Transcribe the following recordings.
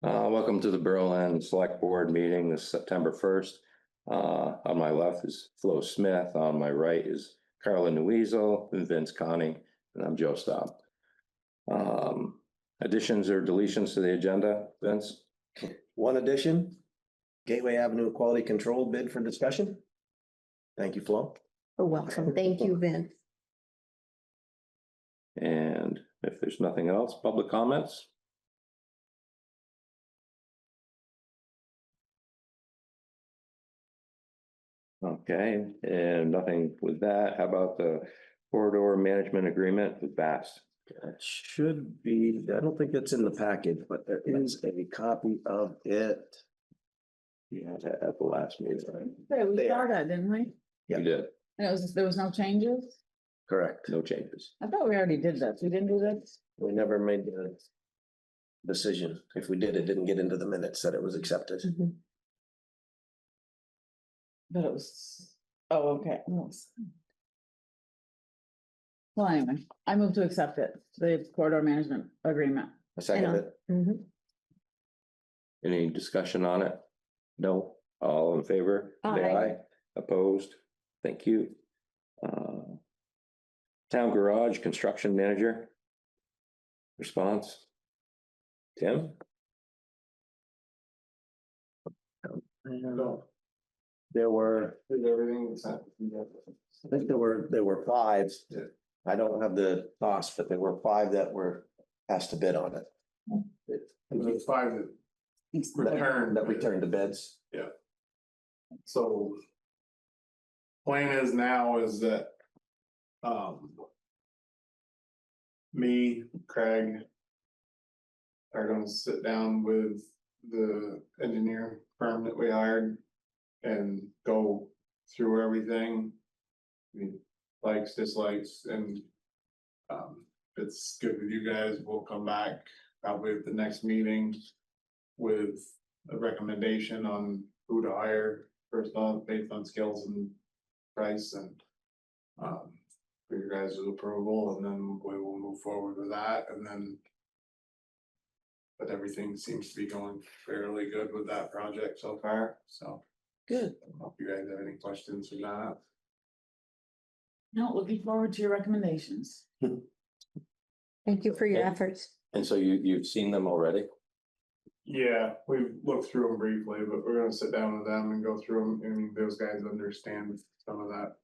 Welcome to the Berlin Select Board meeting this September 1st. On my left is Flo Smith, on my right is Carla Nuizel and Vince Conning, and I'm Joe Staub. Additions or deletions to the agenda, Vince? One addition, Gateway Avenue Quality Control bid for discussion. Thank you, Flo. You're welcome. Thank you, Vince. And if there's nothing else, public comments? Okay, and nothing with that. How about the corridor management agreement with Bass? That should be, I don't think it's in the package, but there is a copy of it. Yeah, at the last meeting, right? Okay, we There. saw that, didn't we? Yeah. You did, And there was no changes? Correct. no changes. I thought we already did that. We didn't do that? We never made the decision. If we did, it didn't get into the minutes that it was accepted. Mhm. But it was, oh, okay. Well, anyway, I move to accept it, the corridor management agreement. I second it. Mhm. Any discussion on it? No, all in favor? Say Aye. Opposed? Thank you. Town garage construction manager. Response? Tim? There were, Everything. I think there were five. Yeah. I don't have the cost, but there were five that were asked to bid on it. There's five that returned. That returned to bids. So. Plan is now is that. Me, Craig. Are gonna sit down with the engineer firm that we hired. And go through everything. I mean, likes, dislikes, and. If it's good with you guys, we'll come back probably at the next meeting. With a recommendation on who to hire first off, based on skills and price and. For your guys' approval, and then we will move forward with that, and then. But everything seems to be going fairly good with that project so far, so. Good. Hope you guys have any questions or not. No, looking forward to your recommendations. Thank you for your Yeah. efforts. And so you've seen them already? Yeah, we've looked through them briefly, but we're gonna sit down with them and go through them, and those guys understand some of that.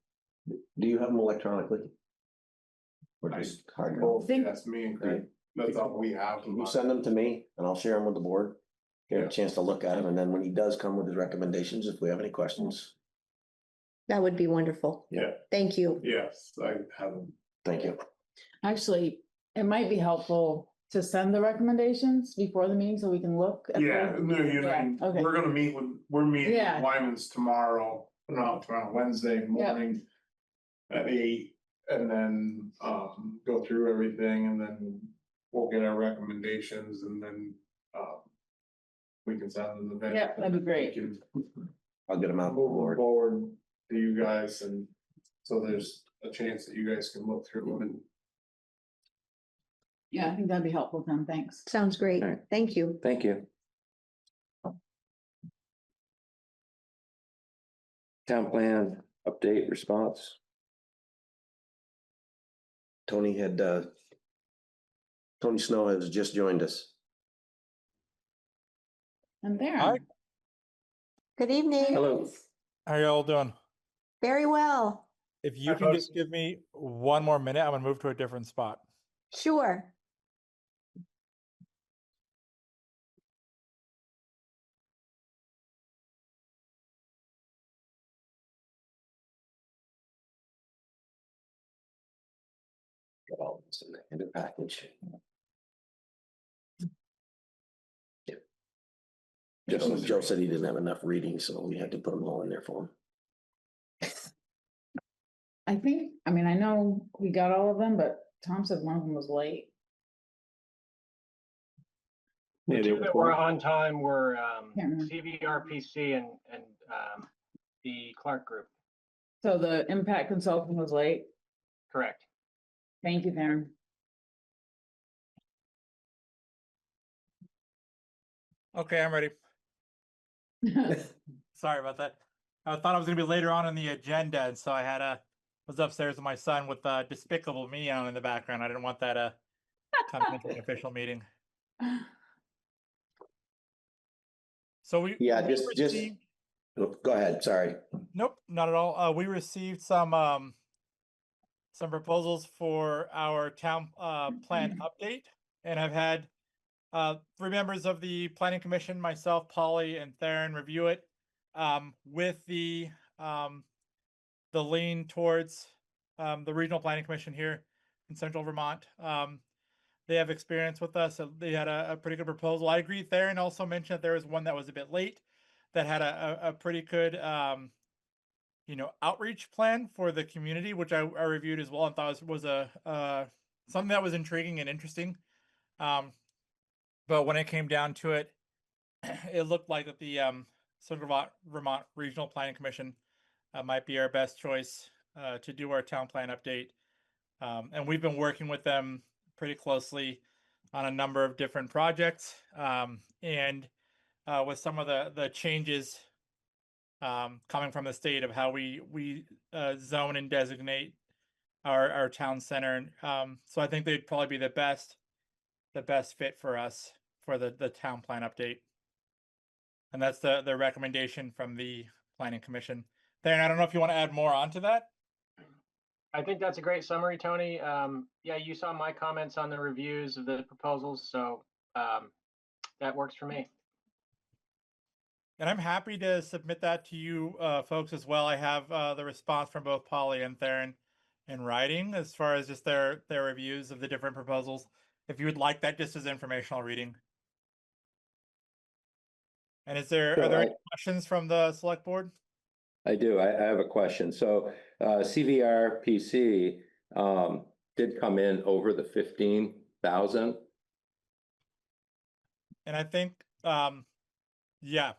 Do you have them electronically? Or I- just hard? Both, Think- that's me and Craig, that's all we have. Can you send them to me and I'll share them with the board? Get Yeah. a chance to look at them, and then when he does come with his recommendations, if we have any questions. That would be wonderful. Yeah, Thank you. yes, I have them. Thank you. Actually, it might be helpful to send the recommendations before the meeting so we can look. at Yeah, them. no, you Yeah, know, okay. we're meeting Yeah. with Wyman's tomorrow, not tomorrow, Wednesday morning. At 8, and then, go through everything, and then we'll get our recommendations, and then, we can send them the bid. Yeah, that'd be great. We can I'll get them out. move forward to you guys, and so there's a chance that you guys can look through them and. Yeah, I think that'd be helpful, Tim. Thanks. Sounds great. All right. Thank you. Thank you. Town plan update response? Tony Snow has just joined us. And there. Hi. Good evening. Hello. How y'all doing? Very well. If you Hi, can folks. just give me one more minute, I'm gonna move to a different spot. Sure. Got all this in the package. Joe said he didn't have enough reading, so we had to put them all in there for him. I think, I mean, I know we got all of them, but Tom said one of them was late. Yeah, The two that were on time were Can't remember. CVRPC and the Clark Group, So the impact consultant was late. correct? Thank you, Karen. Okay, I'm ready. Sorry about that. I thought I was gonna be later on in the agenda, and so I had was upstairs with my son with Despicable Me on in the background. I didn't want that coming into an official meeting. So we Yeah, we just, received- go ahead, sorry. nope, not at all. We received some proposals for our town plan update, and I've had 3 members of the planning commission, myself, Polly, and Theron review it with the lean towards the regional planning commission here in central Vermont. They have experience with us, so they had a pretty good proposal. I agree. Theron also mentioned that there was one that was a bit late that had a pretty good outreach plan for the community, which I reviewed as well and thought was something that was intriguing and interesting. But when it came down to it, it looked like that the Central Vermont Regional Planning Commission might be our best choice to do our town plan update. And we've been working with them pretty closely on a number of different projects. And with some of the changes coming from the state of how we zone and designate our town center. So I think they'd probably be the best fit for us for the town plan update. And that's the recommendation from the planning commission. Theron, I don't know if you want to add more onto that. I think that's a great summary, Tony. Yeah, you saw my comments on the reviews of the proposals, so that works for me. And I'm happy to submit that to you folks as well. I have the response from both Polly and Theron in writing as far as just their reviews of the different proposals. If you would like that just as informational reading. And are there any questions from the select board? I do. I have a question. So CVRPC did come in over the 15,000. And I think, yeah,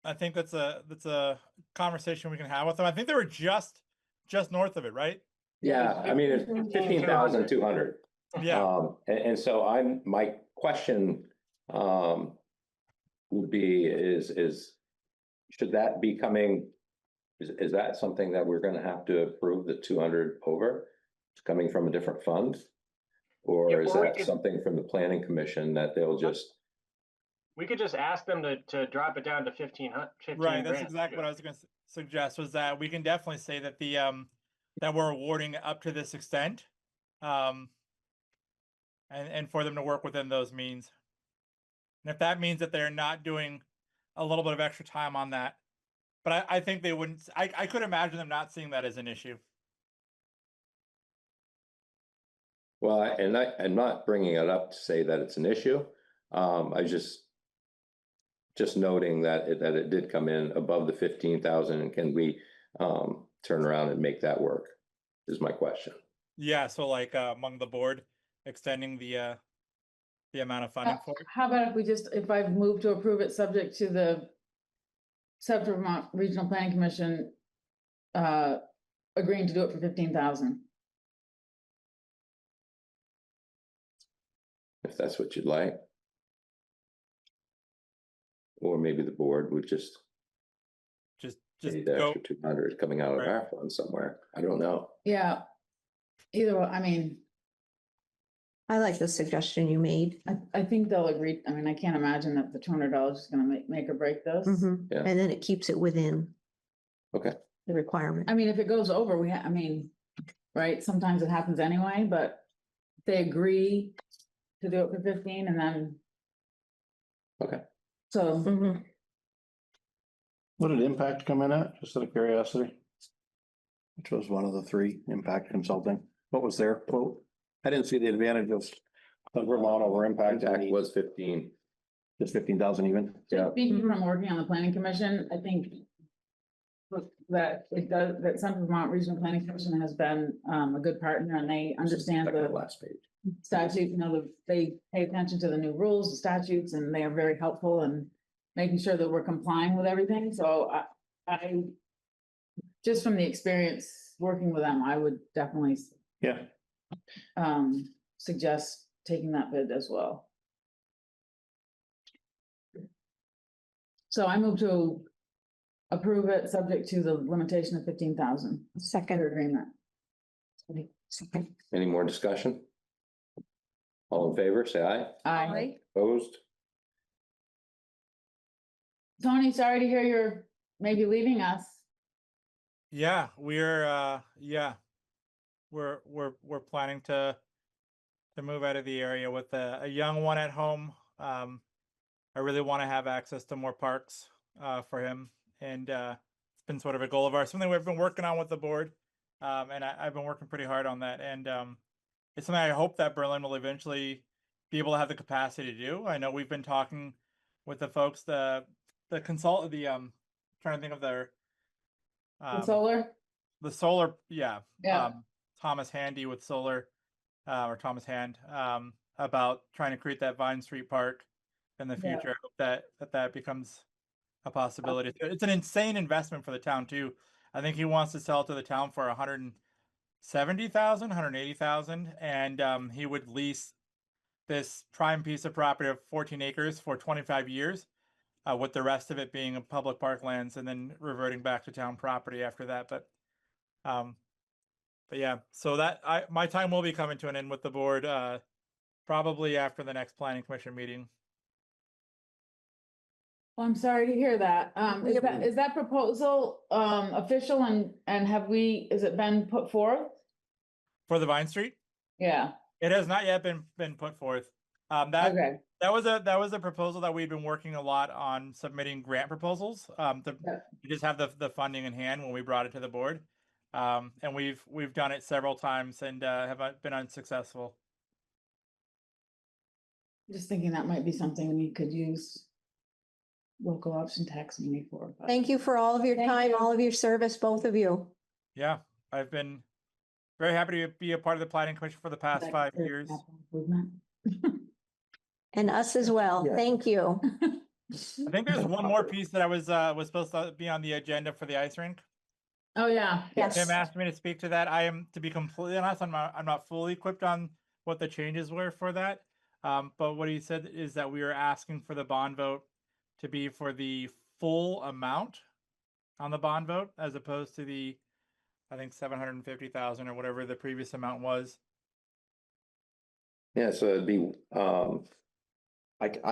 I think that's a conversation we can have with them. I think they were just north of it, right? Yeah, I mean, it's 15,200. Yeah. And so my question would be is should that be coming, is that something that we're gonna have to approve the 200 over? It's coming from a different fund? Or Yeah, is or we that could- something from the planning commission that they'll just, We could just ask them to drop it down to 15 Right, that's grand, exactly too. what I was going to suggest, was that we can definitely say that that we're awarding up to this extent, and for them to work within those means. And if that means that they're not doing a little bit of extra time on that, but I think they wouldn't. I could imagine them not seeing that as an issue. well, I'm not bringing it up to say that it's an issue. I just noting that it did come in above the 15,000, and can we turn around and make that work is my question. Yeah, so like among the board, extending the amount of funding for it. How about if I move to approve it subject to the Central Vermont Regional Planning Commission agreeing to do it for 15,000? If that's what you'd like. Or maybe the board would just pay the go. extra 200 coming out of Right. our fund somewhere. I don't know. Yeah. Either way, I mean, I like the suggestion you made. I think they'll agree. I mean, I can't imagine that the $200 is gonna make or break this. Mhm. Yeah. And then it keeps it within Okay. the requirement. I mean, if it goes over, I mean, right, sometimes it happens anyway, but they agree to do it for 15 and then. Okay. So, Mhm. What did Impact come in at, just out of curiosity? Which was one of the 3, Impact Consulting. What was their quote? I didn't see the advantage of Vermont over Impact. Impact was 15. Just 15,000 even. Yeah. speaking from working on the planning commission, I think that that Central Vermont Regional Planning Commission has been a good partner, and they understand Second to the last page. statute, they pay attention to the new rules, the statutes, and they are very helpful in making sure that we're complying with everything. So I just from the experience working with them, I would definitely Yeah. suggest taking that bid as well. So I move to approve it, subject to the limitation of 15,000 Second. agreement. Second. Any more discussion? All in favor, say aye. Aye. Opposed? Tony, sorry to hear you're maybe leaving us. Yeah, we're planning to move out of the area with a young one at home. I really want to have access to more parks for him, and it's been sort of a goal of ours, something we've been working on with the board, and I've been working pretty hard on that, and it's something I hope that Berlin will eventually be able to have the capacity to do. I know we've been talking with the folks, trying to think of their The solar? the solar, yeah. Yeah. Thomas Handy with solar, or Thomas Hand, about trying to create that Vine Street Park in the Yeah. future. I hope that becomes a possibility. It's an insane investment for the town too. I think he wants to sell it to the town for 170,000, 180,000, and he would lease this prime piece of property of 14 acres for 25 years, with the rest of it being public parklands, and then reverting back to town property after that. But yeah, so my time will be coming to an end with the board, probably after the next planning commission meeting. Well, I'm sorry to hear that. Is that proposal official and is it been put forth? For the Vine Street, Yeah, it has not yet been put forth. okay. That was a proposal that we've been working a lot on submitting grant proposals. To just have the funding in hand when we brought it to the board. And we've done it several times and have been unsuccessful. Just thinking that might be something we could use local option tax money for. But Thank you for all of your Thank time, you. all of your service, both of you. Yeah, I've been very happy to be a part of the planning commission for the past that 5 for years. capital improvement. And us as well. Yeah. Thank you. I think there's one more piece that I was supposed to be on the agenda for the ice rink. Oh, yeah. Yes. Tim asked me to speak to that. I am, to be completely honest, I'm not fully equipped on what the changes were for that. But what he said is that we are asking for the bond vote to be for the full amount on the bond vote, as opposed to the, I think, 750,000 or whatever the previous amount was. Yeah, so it'd be, I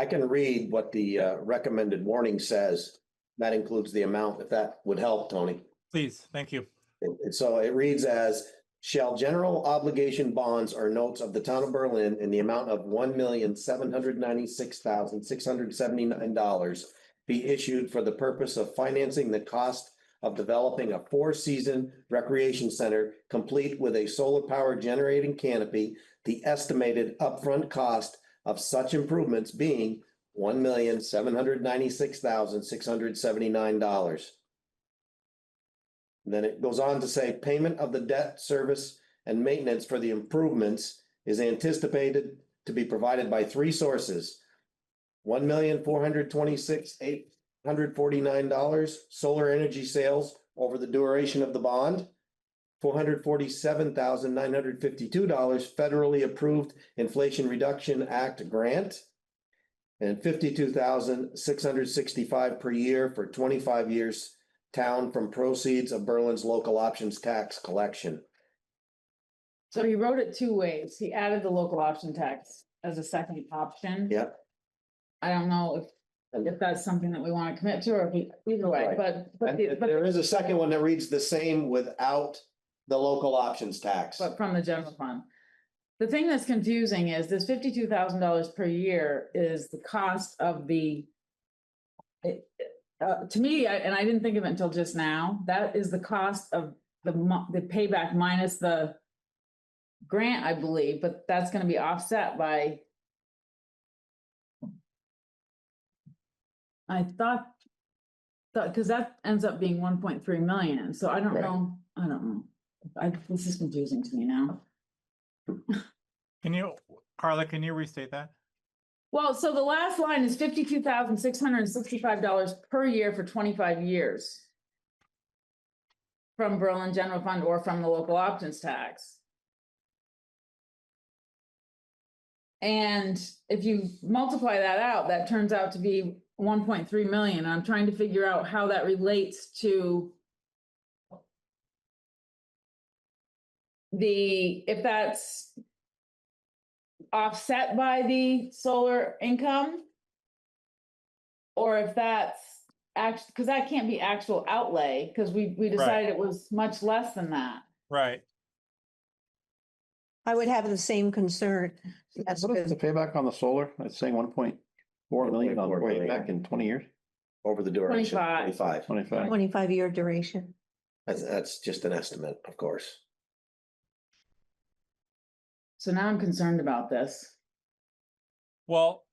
can read what the recommended warning says. That includes the amount, if that would help, Tony. Please, thank you. So it reads as, shall general obligation bonds or notes of the town of Berlin in the amount of $1,796,679 be issued for the purpose of financing the cost of developing a 4-season recreation center complete with a solar power generating canopy, the estimated upfront cost of such improvements being $1,796,679. Then it goes on to say payment of the debt service and maintenance for the improvements is anticipated to be provided by 3 sources. $1,426,849 solar energy sales over the duration of the bond. $447,952 federally approved Inflation Reduction Act grant. And $52,665 per year for 25 years. Town from proceeds of Berlin's local options tax collection. So he wrote it 2 ways. He added the local option tax as a second option. Yep. I don't know if that's something that we want to commit to, or either way, Right. but And there is a second one that reads the same without the local options tax. but from the general fund. The thing that's confusing is this $52,000 per year is the cost of the. To me, and I didn't think of it until just now, that is the cost of the payback minus the grant, I believe, but that's gonna be offset by. I thought, because that ends up being 1.3 million, so I don't Right. know, this is confusing to me now. Carla, can you restate that? Well, so the last line is $52,665 per year for 25 years. From Berlin General Fund or from the local options tax. And if you multiply that out, that turns out to be 1.3 million. I'm trying to figure out how that relates to if that's offset by the solar income, or if that's because that can't be actual outlay, because we decided it was much less than that. Right. I would have the same concern. That's What is the payback on the solar? It's saying 1.4 million on 1.4 way million. back in 20 years, Over the duration, 25. 25. 25. 25-year duration. That's just an estimate, of course. So now I'm concerned about this. Well,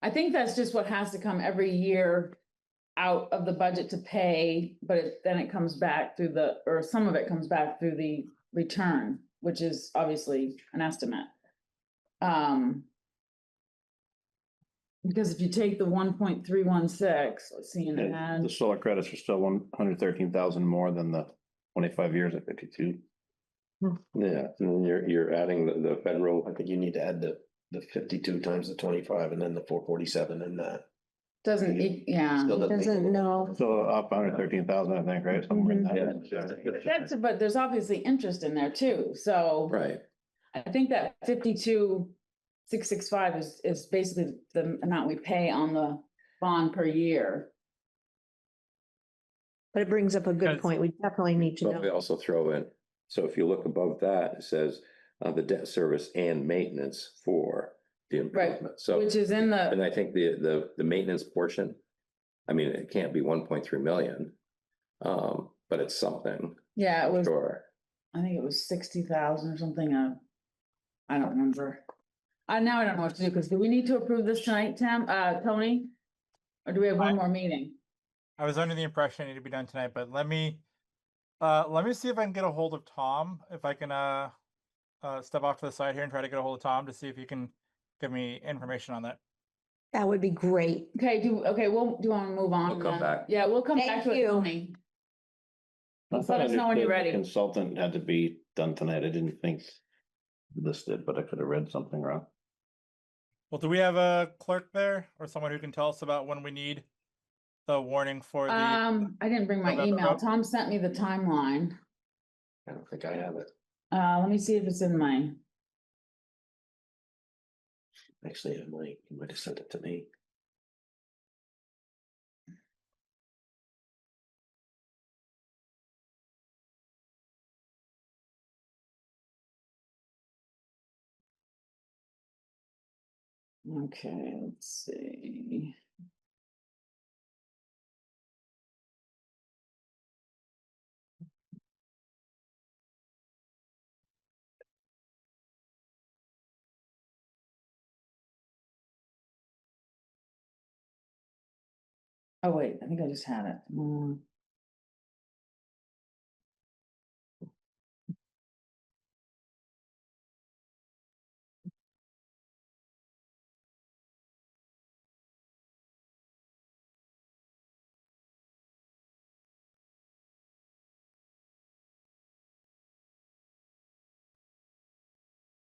I think that's just what has to come every year out of the budget to pay, but then it comes back through or some of it comes back through the return, which is obviously an estimate. Because if you take the 1.316, let's see, and Yeah, the add, solar credits are still 113,000 more than the 25 years at 52. Yeah, and then you're adding the federal, I think you need to add the 52 times the 25 and then the 447 and that. doesn't, yeah. Still doesn't make Doesn't it. know. So up 113,000, I think, right? Somewhere in that. But there's obviously interest in there too, so. right, I think that 52,665 is basically the amount we pay on the bond per year. But it brings up a good Because- point. We definitely need to but we know. also throw in, so if you look above that, it says the debt service and maintenance for the improvement, so. Which is in And the, I think the maintenance portion, I mean, it can't be 1.3 million. But it's something, yeah, it was, sure. I think it was 60,000 or something, I don't remember. Now I don't know what to do, because do we need to approve this tonight, Tony? Or do we have one more meeting? I was under the impression it needed to be done tonight, but let me see if I can get a hold of Tom, if I can step off to the side here and try to get a hold of Tom to see if he can give me information on that. That would be great. Okay, do you want to move on? We'll come then? back. Yeah, we'll come back Thank to it, you. Tony. I Let thought I us know when you're understood the ready. Consultant had to be done tonight. I didn't think listed, but I could have read something wrong. Well, do we have a clerk there or someone who can tell us about when we need the warning for the? I didn't bring my November email. vote? Tom sent me the timeline. I don't think I have it. Let me see if it's in my, Actually, you might have sent it to me. okay, let's see. Oh, wait, I think I just had it.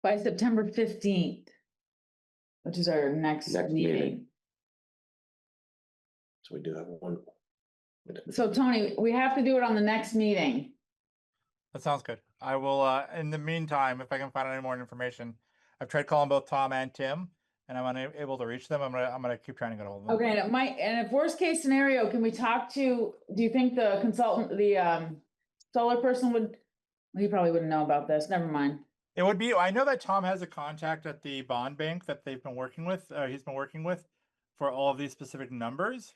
By September 15th, which is our next Next meeting. meeting. So we do have one. So Tony, we have to do it on the next meeting. That sounds good. I will, in the meantime, if I can find any more information, I've tried calling both Tom and Tim and I'm unable to reach them. I'm gonna keep trying to get a hold of them. Okay, and if worst case scenario, can we talk to, do you think the consultant, the solar person would, he probably wouldn't know about this, never mind. It would be, I know that Tom has a contact at the bond bank that they've been working with, he's been working with for all of these specific numbers.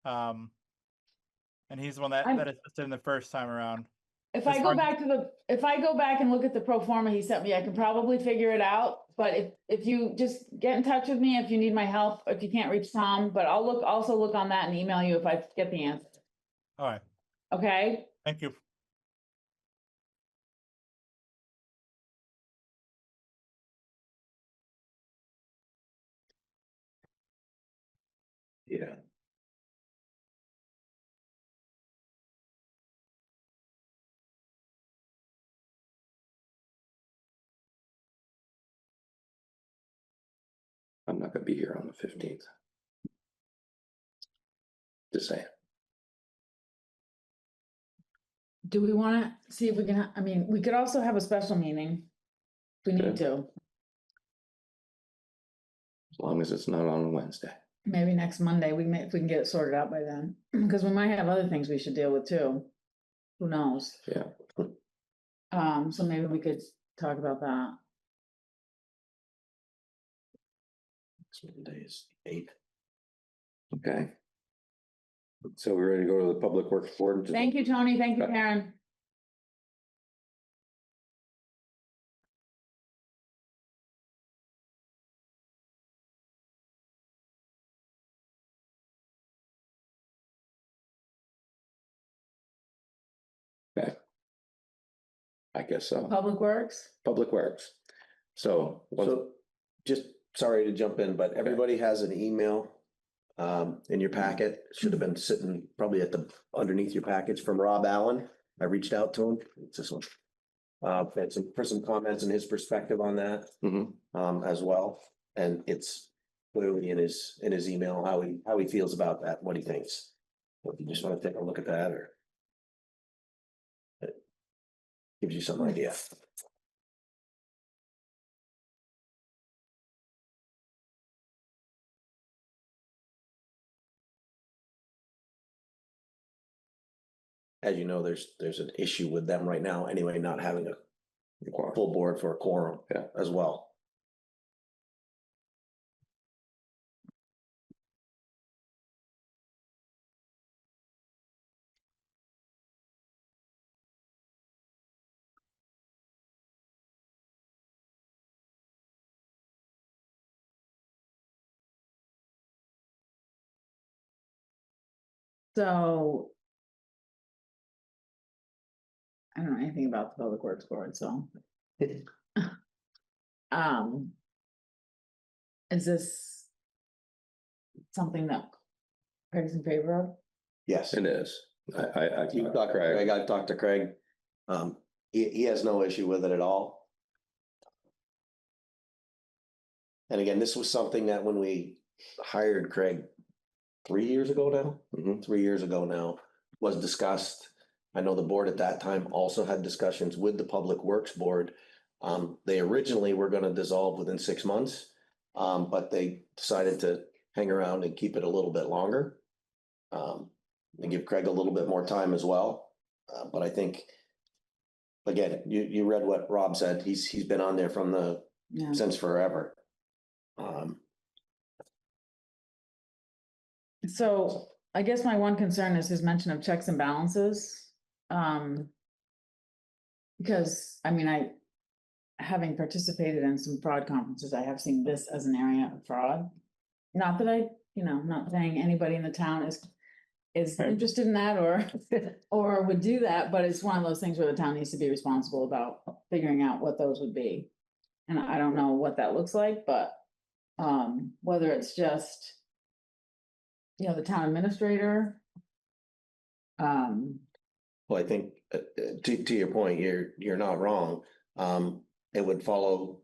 And he's the one that assisted in the first time around. If As I far go as- back and look at the pro forma he sent me, I can probably figure it out. But if you just get in touch with me, if you need my help, if you can't reach Tom, but I'll also look on that and email you if I get the answer. All right, Okay? thank you. Yeah. I'm not gonna be here on the 15th. Just saying. Do we wanna see if we can, I mean, we could also have a special meeting. If we need to, As long as it's not on a Wednesday. maybe next Monday, if we can get it sorted out by then, because we might have other things we should deal with too. Who knows? Yeah. So maybe we could talk about that. Next Monday is 8th. Okay. So we're ready to go to the Public Works Board? Thank you, Tony. Thank you, Okay. Karen. I guess so. Public Works? Public Works. So, So, just, sorry to jump in, but everybody has an email in your packet, should have been sitting probably at the, underneath your package from Rob Allen. I reached out to him, it's this one. Had for some comments and his perspective on that, mhm. as well, and it's clearly in his email, how he feels about that, what he thinks. So if you just wanna take a look at that, or it gives you some idea. As you know, there's an issue with them right now anyway, not having a full board for a quorum. Yeah. As well. So. I don't know anything about the Public Works Board, so. Um. Is this something that Craig's in favor of? Yes. It is. I You talked to Craig, I talked to Craig. He has no issue with it at all. And again, this was something that when we hired Craig 3 years ago now, Mhm. 3 years ago now, was discussed. I know the board at that time also had discussions with the Public Works Board. They originally were gonna dissolve within 6 months, but they decided to hang around and keep it a little bit longer. And give Craig a little bit more time as well. But I think, again, you read what Rob said. He's been on there from Yeah. since forever. So I guess my one concern is his mention of checks and balances. Because, I mean, having participated in some fraud conferences, I have seen this as an area of fraud. Not that not saying anybody in the town is Right. interested in that or would do that, but it's one of those things where the town needs to be responsible about figuring out what those would be. And I don't know what that looks like, but, whether it's just, the town administrator. Well, I think, to your point, you're not wrong. It would follow,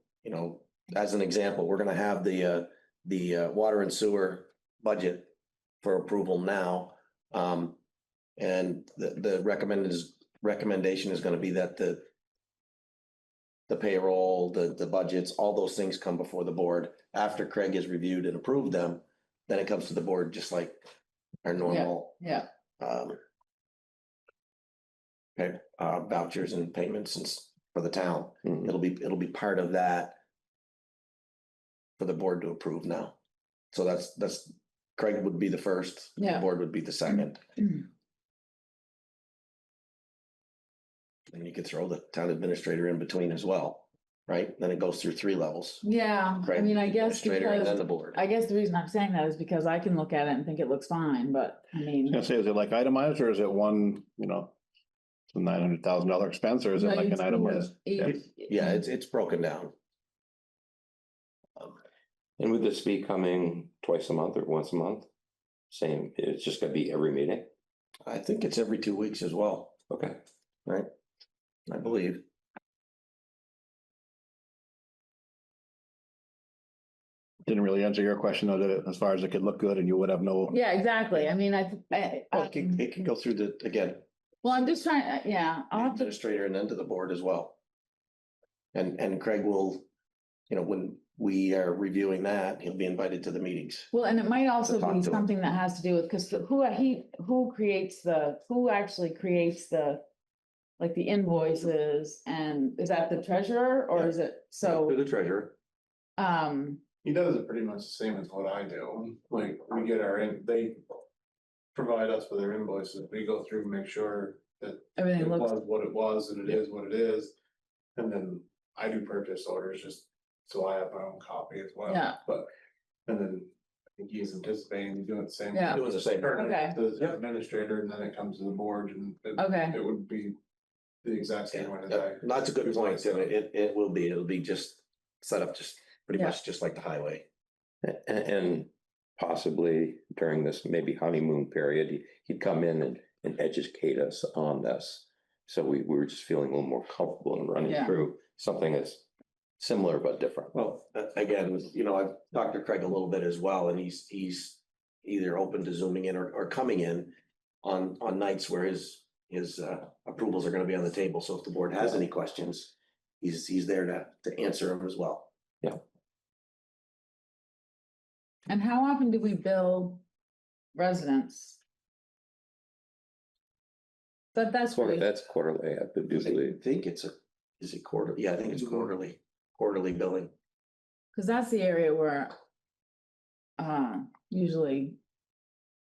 as an example, we're gonna have the water and sewer budget for approval now. And the recommendation is gonna be that the payroll, the budgets, all those things come before the board. After Craig has reviewed and approved them, then it comes to the board, just like our normal. Yeah. Vouchers and payments for the town. Mhm. It'll be part of that for the board to approve now. So that's Craig would be the first, the Yeah. board would be the second. Mhm. And you could throw the town administrator in between as well, right? Then it goes through 3 levels. Yeah, I Craig, mean, I guess administrator, and then because, the board. I guess the reason I'm saying that is because I can look at it and think it looks fine, but I I was mean. gonna say, is it like itemized or is it one, $900,000 expense, or is it no, like you an see itemized? Yeah, it's broken down. And would this be coming twice a month or once a month? Same, it's just gonna be every meeting? I think it's every 2 weeks as well, Okay. right? I believe. Didn't really answer your question though, did it? As far as it could look good and you would have no. Yeah, exactly. I mean, Well, it can go through again, well, I'm just trying, yeah, I'll have to, administrator and then to the board as well. And Craig will, when we are reviewing that, he'll be invited to the meetings. well, and it might also talk be to him. something that has to do with, because who actually creates like the invoices, and is that the treasurer or is it, To so, the treasurer. He does it pretty much the same as what I do, like, we get they provide us with their invoices, we go through, make sure that everything it looks, was what it was, and it is what it is. And then I do purchase orders, just so I have my own copy as well. Yeah. But, and then I think he's anticipating doing the same. Yeah. Doing the same. Turn it Okay. to the administrator, and then it comes to the board, and Okay. it would be the exact same way that I. That's a good point, Tim. It'll be just set up just pretty Yeah. much just like the highway. And possibly during this maybe honeymoon period, he'd come in and educate us on this. So we were just feeling a little more comfortable in running Yeah. through something that's similar but different. Well, again, I've talked to Craig a little bit as well, and he's either open to zooming in or coming in on nights where his approvals are gonna be on the table. So if the board has any questions, he's there to answer them as well. and how often do we bill residents? That's Quarter, really, that's quarterly, I I usually. think is it quarter? Yeah, I think it's quarterly billing. because that's the area where usually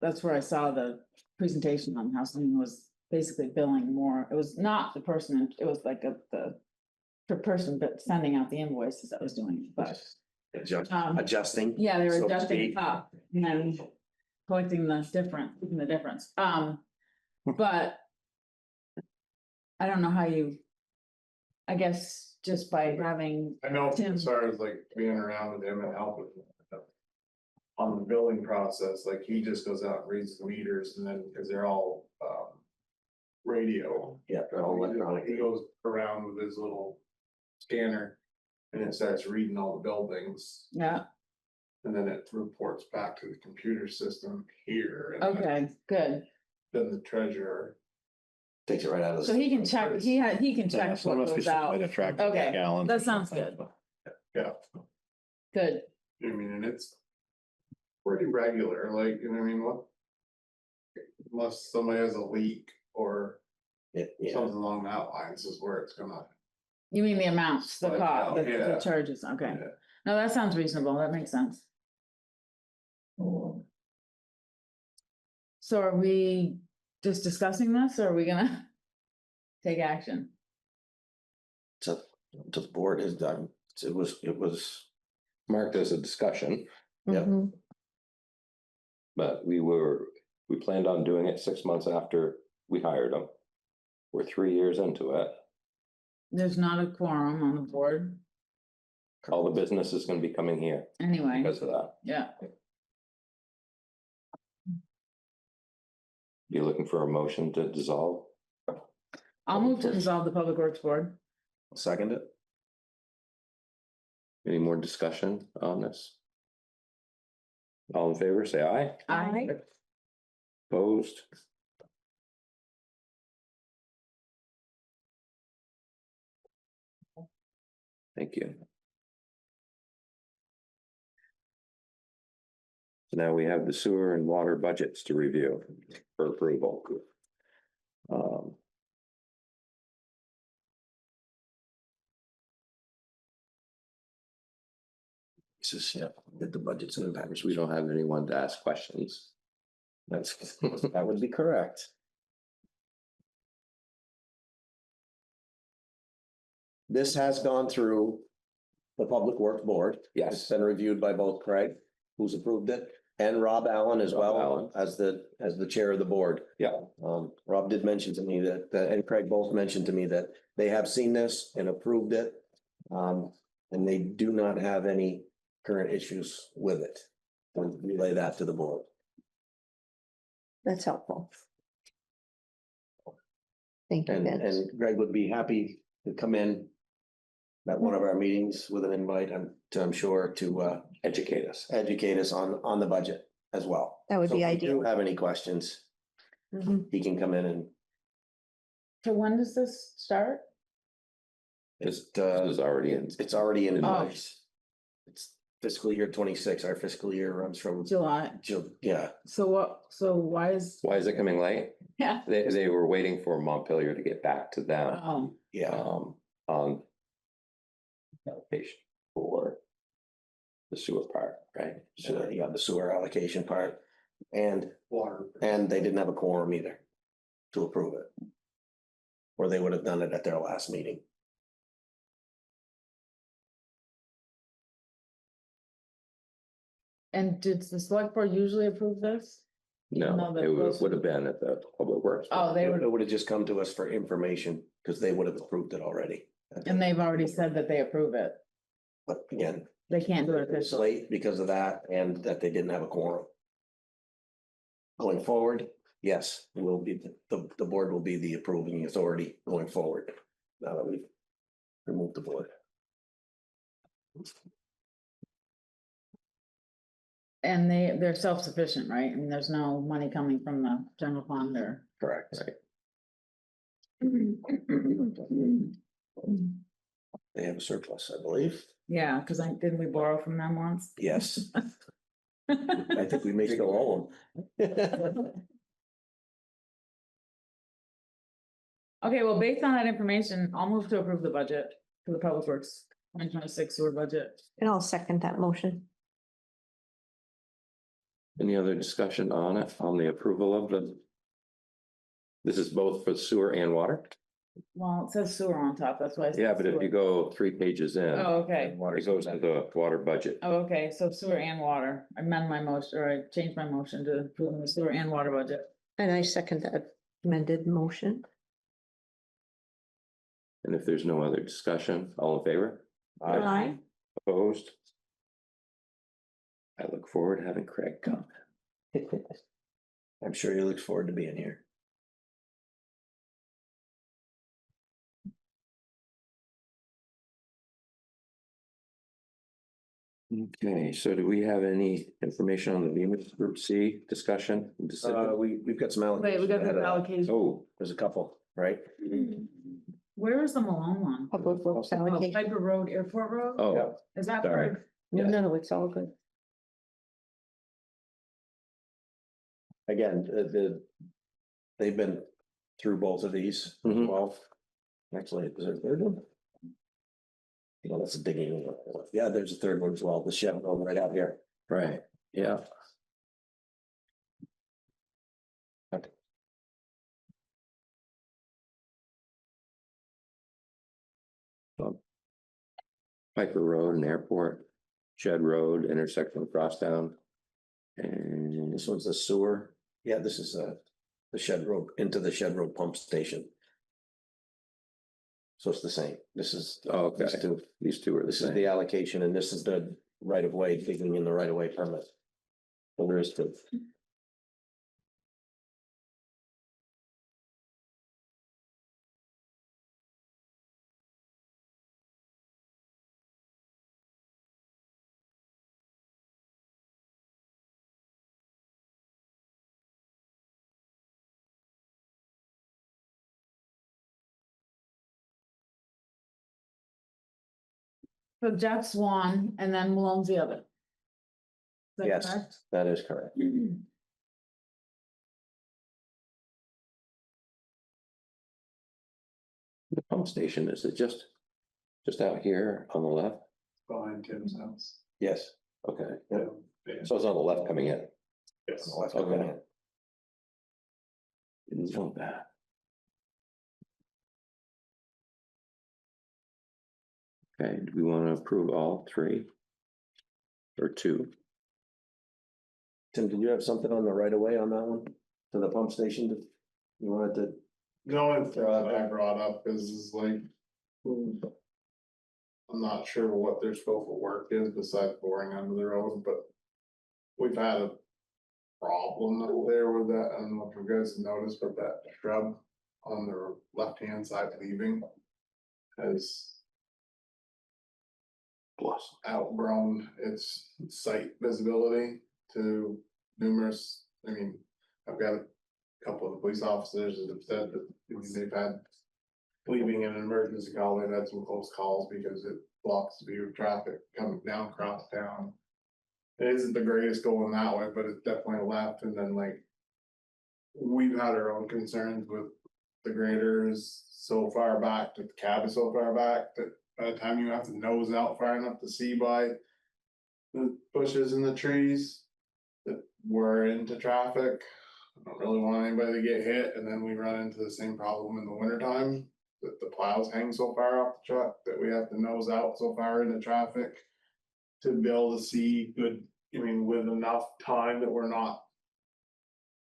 that's where I saw the presentation on how someone was basically billing more. It was not the person, it was like the person but sending out the invoices that was doing it, but Adjusting. yeah, they so were to adjusting speak. up and then collecting the difference. But I don't know how I guess just by having, I know Tim. as far as like being around with him and helping on the billing process, like he just goes out and reads the meters, and then, because they're all radio. Yeah, they're all electronic. He goes around with his little scanner and it starts reading all the buildings, yeah, and then it reports back to the computer system here. And okay, good. then the treasurer. Takes it right out of So the. he can check, he can Yeah, check so there what must be goes some way out. to track Okay, gallons that or sounds something. good. Yeah, Good. I mean, and it's pretty regular, like, you know what I mean, what? Unless somebody has a leak or Yeah, something along that lines is where it's gonna. You mean the amounts, the Like, cost, the yeah. charges, okay. Yeah. No, that sounds reasonable, that makes sense. So are we just discussing this, or are we gonna take action? to the board is done. It was, Marked as a discussion, Yeah. Mhm. but we planned on doing it 6 months after we hired him. We're 3 years into it. There's not a quorum on the board, All the business is gonna be coming here anyway, because of that. yeah. Be looking for a motion to dissolve. I'll move to dissolve the Public Works Board. second it. Any more discussion on this? All in favor, say aye. Aye. Opposed? Thank you. So now we have the sewer and water budgets to review for approval. This is, that the budget's in the We don't have anyone to ask questions. That's, that would be correct. This has gone through the Public Works Board. It's Yes, been reviewed by both Craig, who's approved it, and Rob Allen as Rob well Allen. as the chair of the board. yeah, Rob did mention to me that, and Craig both mentioned to me that they have seen this and approved it. And they do not have any current issues with it. We'll relay that to the board. That's helpful. Thank you, And Vince. Greg would be happy to come in at one of our meetings with an invite, I'm sure, to Educate us. educate us on the budget as well. That would So be if you do ideal. have any questions, Mhm. he can come in and So when does this start? it's, This is already in. it's already in Oh. place. It's fiscal year 26. Our fiscal year runs from July. Yeah, So why is, Why is it coming late? yeah, They were waiting for Montpelier to get back to them, oh, yeah. on allocation for the sewer part, right? So you got the sewer allocation part and Water. they didn't have a quorum either to approve it. Or they would have done it at their last meeting. and did the select board usually approve this? No, No, that it goes- would have been at the Public Works. Oh, they were, It would have just come to us for information because they would have approved it already. and they've already said that they approve it. But again, They can't do it it's officially. late because of that and that they didn't have a quorum. Going forward, yes, it will be, the board will be the approving authority going forward. Now that we've removed the board. And they're self-sufficient, right? I mean, there's no money coming from the general fund or. Correct. Right. They have a surplus, I believe. Yeah, cause didn't we borrow from them once? Yes, I think we may still owe them. Okay, well, based on that information, I'll move to approve the budget for the Public Works 2026 sewer budget. And I'll second that motion. Any other discussion on it, on the approval of the? This is both for sewer and water? Well, it says sewer on top, that's why. I said Yeah, but if sewer. you go 3 pages in. Oh, okay. It goes to the water budget. Oh, okay, so sewer and water. I amend my motion, or I change my motion to approve the sewer and water budget. And I second that amended motion. And if there's no other discussion, all in favor? Aye. Opposed? I look forward to having Craig come. I'm sure he looks forward to being here. Okay, so do we have any information on the BNS Group C discussion? We've got some allocations. Wait, we got ahead the of that. allocation. Oh, There's a couple, right? Where is the Malone one? Public Works Oh, allocation. Piper Road, Airport Road? oh, Is that sorry. for, No, it's all good. Again, they've been through both of these as Mhm. well. Actually, is there a third one? No, that's a digging one. Yeah, there's a third one as well, the shed one right out here. Right, yeah. Piper Road and Airport, Shed Road, intersection of Crosstown. And This one's the sewer. Yeah, this is the shed road, into the shed road pump station. So it's the same. This is. oh, okay, These two. these two are the This is same. the allocation and this is the right of way, digging in the right of way permit. So there is two. so Jeff's one and then Malone's the other? Is that Yes. correct? That is correct. The pump station, is it just out here on the left? Behind Tim's house. Yes. Okay, Yeah. so it's on the left coming in. Yes. On the left, Okay. okay. Didn't know that. Okay, do we want to approve all 3? Or 2? Tim, did you have something on the right of way on that one? To the pump station? You wanted to? The only thing that I brought up is like. I'm not sure what their scope of work is besides boring under the road, but. We've had a problem out there with that, I don't know if you guys have noticed, but that shrub on the left-hand side leaving. Has Plus. outgrown its site visibility to numerous, I mean, I've got a couple of the police officers that have said that, I mean, they've had leaving an emergency call, they've had some close calls because it blocks the view of traffic coming down across town. It isn't the greatest going that way, but it's definitely left, and then like we've had our own concerns with the graders so far back, that the cab is so far back that by the time you have to nose out far enough to see by the bushes and the trees, that we're into traffic. I don't really want anybody to get hit, and then we run into the same problem in the wintertime, that the plows hang so far off the truck that we have to nose out so far into traffic to be able to see good, I mean, with enough time that we're not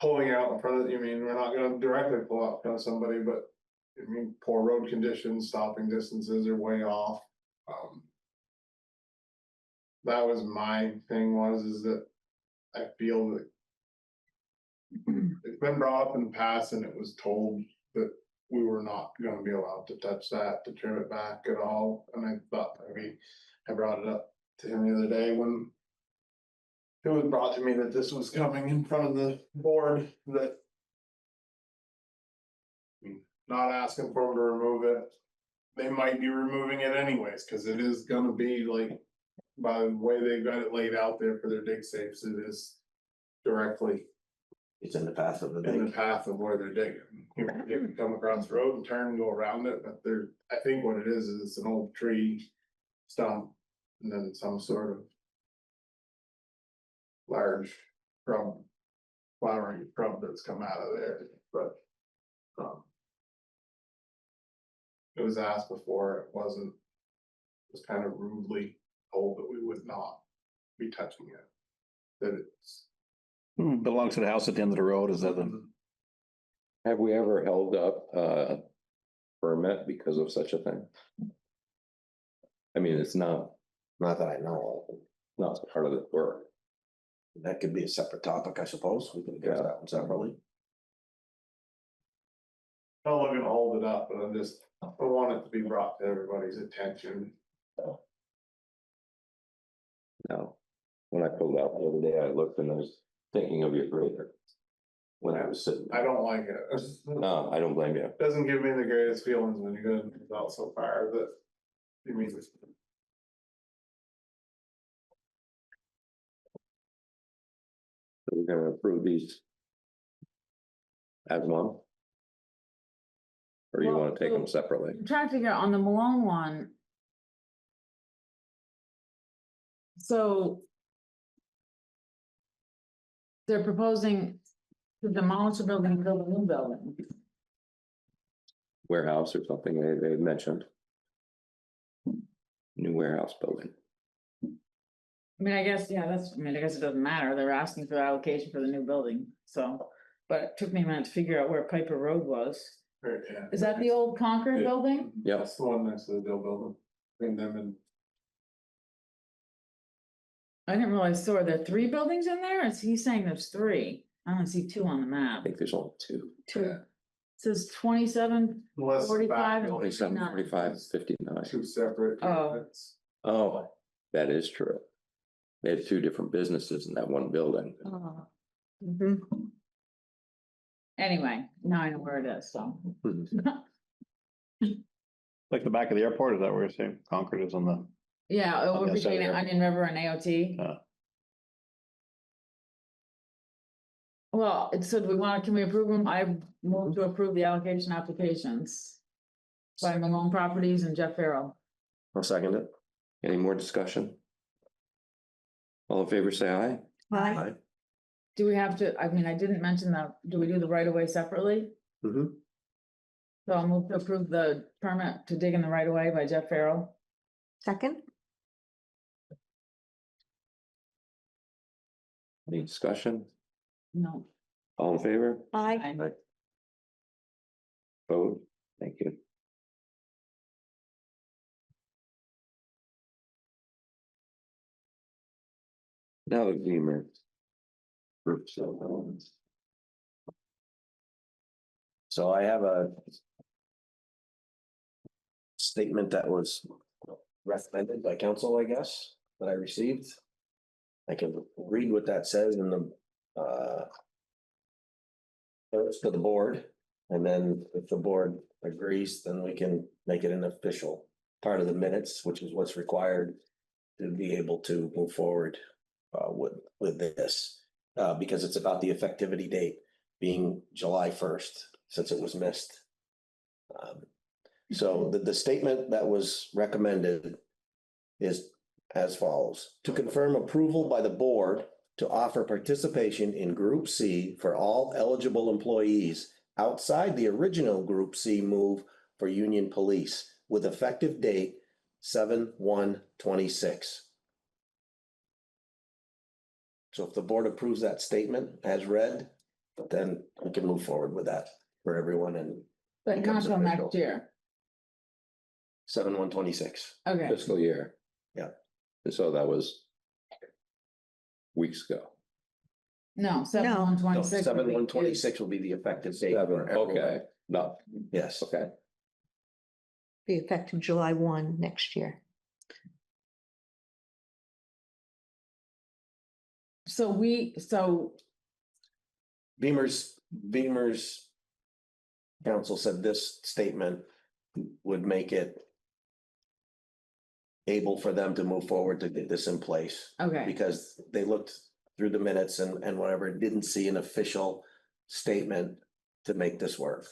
pulling out in front of, I mean, we're not gonna directly pull out in front of somebody, but I mean, poor road conditions, stopping distances are way off. That was my thing is that I feel that it's been brought up in the past and it was told that we were not gonna be allowed to touch that, to trim it back at all. And I thought, maybe I brought it up to him the other day when it was brought to me that this was coming in front of the board, that I mean, not asking for them to remove it. They might be removing it anyways, cause it is gonna be like, by the way they got it laid out there for their dig safes, it is directly It's in the path of the in the dig. path of where they're digging. You can come across the road and turn and go around it, but there, I think what it is it's an old tree stump. And then some sort of large shrub, flowering shrub that's come out of there, but. It was asked before, it wasn't, it was kind of rudely told that we would not be touching it. That it's. Belongs to the house at the end of the road, is that the? Have we ever held up permit because of such a thing? I mean, it's not Not that I know not part of the work. of. That could be a separate topic, I suppose. We can address Yeah. that one separately. Not looking to hold it up, but I want it to be brought to everybody's attention. No. When I pulled out the other day, I looked and I was thinking of your grader. When I was sitting. I don't like it. No, I don't blame you. Doesn't give me the greatest feelings when you go out so far that. You mean. So we're gonna approve these. As one? Or you Well, wanna take them so- separately? I'm trying to figure out on the Malone one. So. They're proposing to demolish the building and build a new building. Warehouse or something they mentioned. New warehouse building. I mean, I guess, yeah, I guess it doesn't matter. They're asking for the allocation for the new building, so. But it took me a minute to figure out where Piper Road was. Yeah. Is that the old Concord Yeah. building? Yep. That's the one next to the Dill building. Between them and. I didn't realize, so are there 3 buildings in there? Is he saying there's 3? I only see 2 on the I map. think there's only two. 2. It says 27, Unless the 45 back and building, 27, 59. 45, 59. two separate. Oh. units. Oh, that is true. They had 2 different businesses in that one building. Oh. Mhm. Anyway, now I know where it is, so. Like the back of the airport, is that where you're saying Concord is on the? Yeah, On the over other side of between the Onion River and AOT. Well, it said can we approve them? I move to approve the allocation applications. By Malone Properties and Jeff Farrell. I'll second it. Any more discussion? All in favor, say aye. Aye. Do we have to, I mean, I didn't mention that, do we do the right of way separately? Mhm. So I'll move to approve the permit to dig in the right of way by Jeff Farrell. Second? Any discussion? No. All in favor? Aye. Vote. Thank you. Now the agreement. Group so. So I have a statement that was recommended by council, I guess, that I received. I can read what that says in the notes to the board, and then if the board agrees, then we can make it an official part of the minutes, which is what's required to be able to move forward with this, because it's about the effectivity date being July 1st, since it was missed. So the statement that was recommended is as follows: to confirm approval by the board to offer participation in Group C for all eligible employees outside the original Group C move for Union Police with effective date 7/1/26. So if the board approves that statement as read, then we can move forward with that for everyone and But not becomes till official. next year. 7/1/26. Okay, Fiscal year. Yeah. And so that was weeks ago. no, 7/1/26. 7/1/26 will be the effective date. for Seven, everyone. okay, no, Yes. okay. Be effective July 1 next year. So Beamer's council said this statement would make it able for them to move forward to get this in place, okay, because they looked through the minutes and whatever, didn't see an official statement to make this work.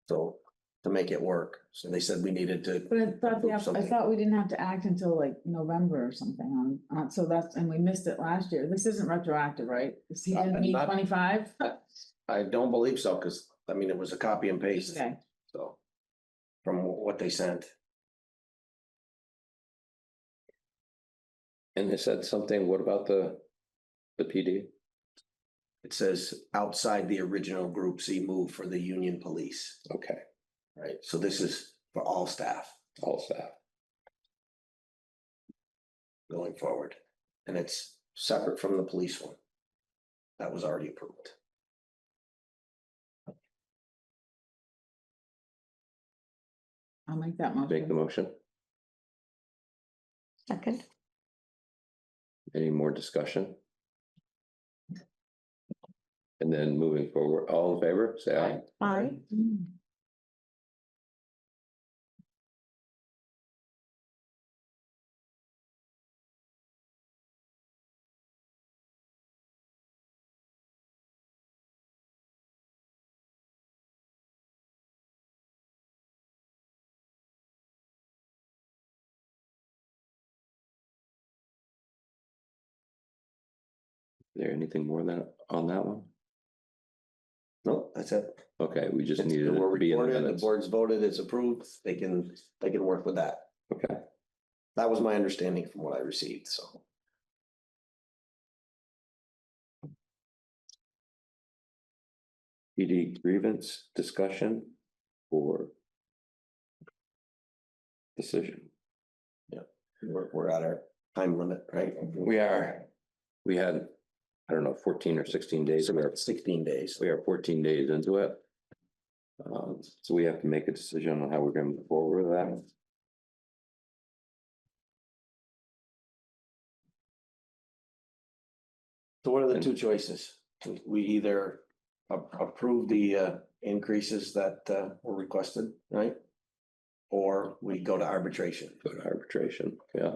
So to make it work, so they said we needed to. but I thought approve I something. thought we didn't have to act until like November or something on, so that's, and we missed it last year. This isn't retroactive, right? He didn't need Not- 25? I don't believe so, because I mean, it was a copy and paste, Okay, so from what they sent. And they said something, what about the PD? It says outside the original Group C move for the Union Police, Okay, right? So this is for all staff all staff. going forward. And it's separate from the police one. That was already approved. I'll make that Make the motion. motion. Second, Any more discussion? And then moving forward, all in favor, say aye. aye. Is there anything more than on that one? No, that's it. Okay, we just It's- needed We're to be in the recorded, the minutes. board's voted, it's approved, they can work with that. Okay, That was my understanding from what I received, so. PD grievance discussion or decision? We're at our time limit, right? We had, I don't know, 14 or 16 days. We are 16 days. 14 days into it. So we have to make a decision on how we're gonna move forward with that. So what are the two choices? We either approve the increases that were requested, right? Or we go to arbitration. Go to arbitration, yeah.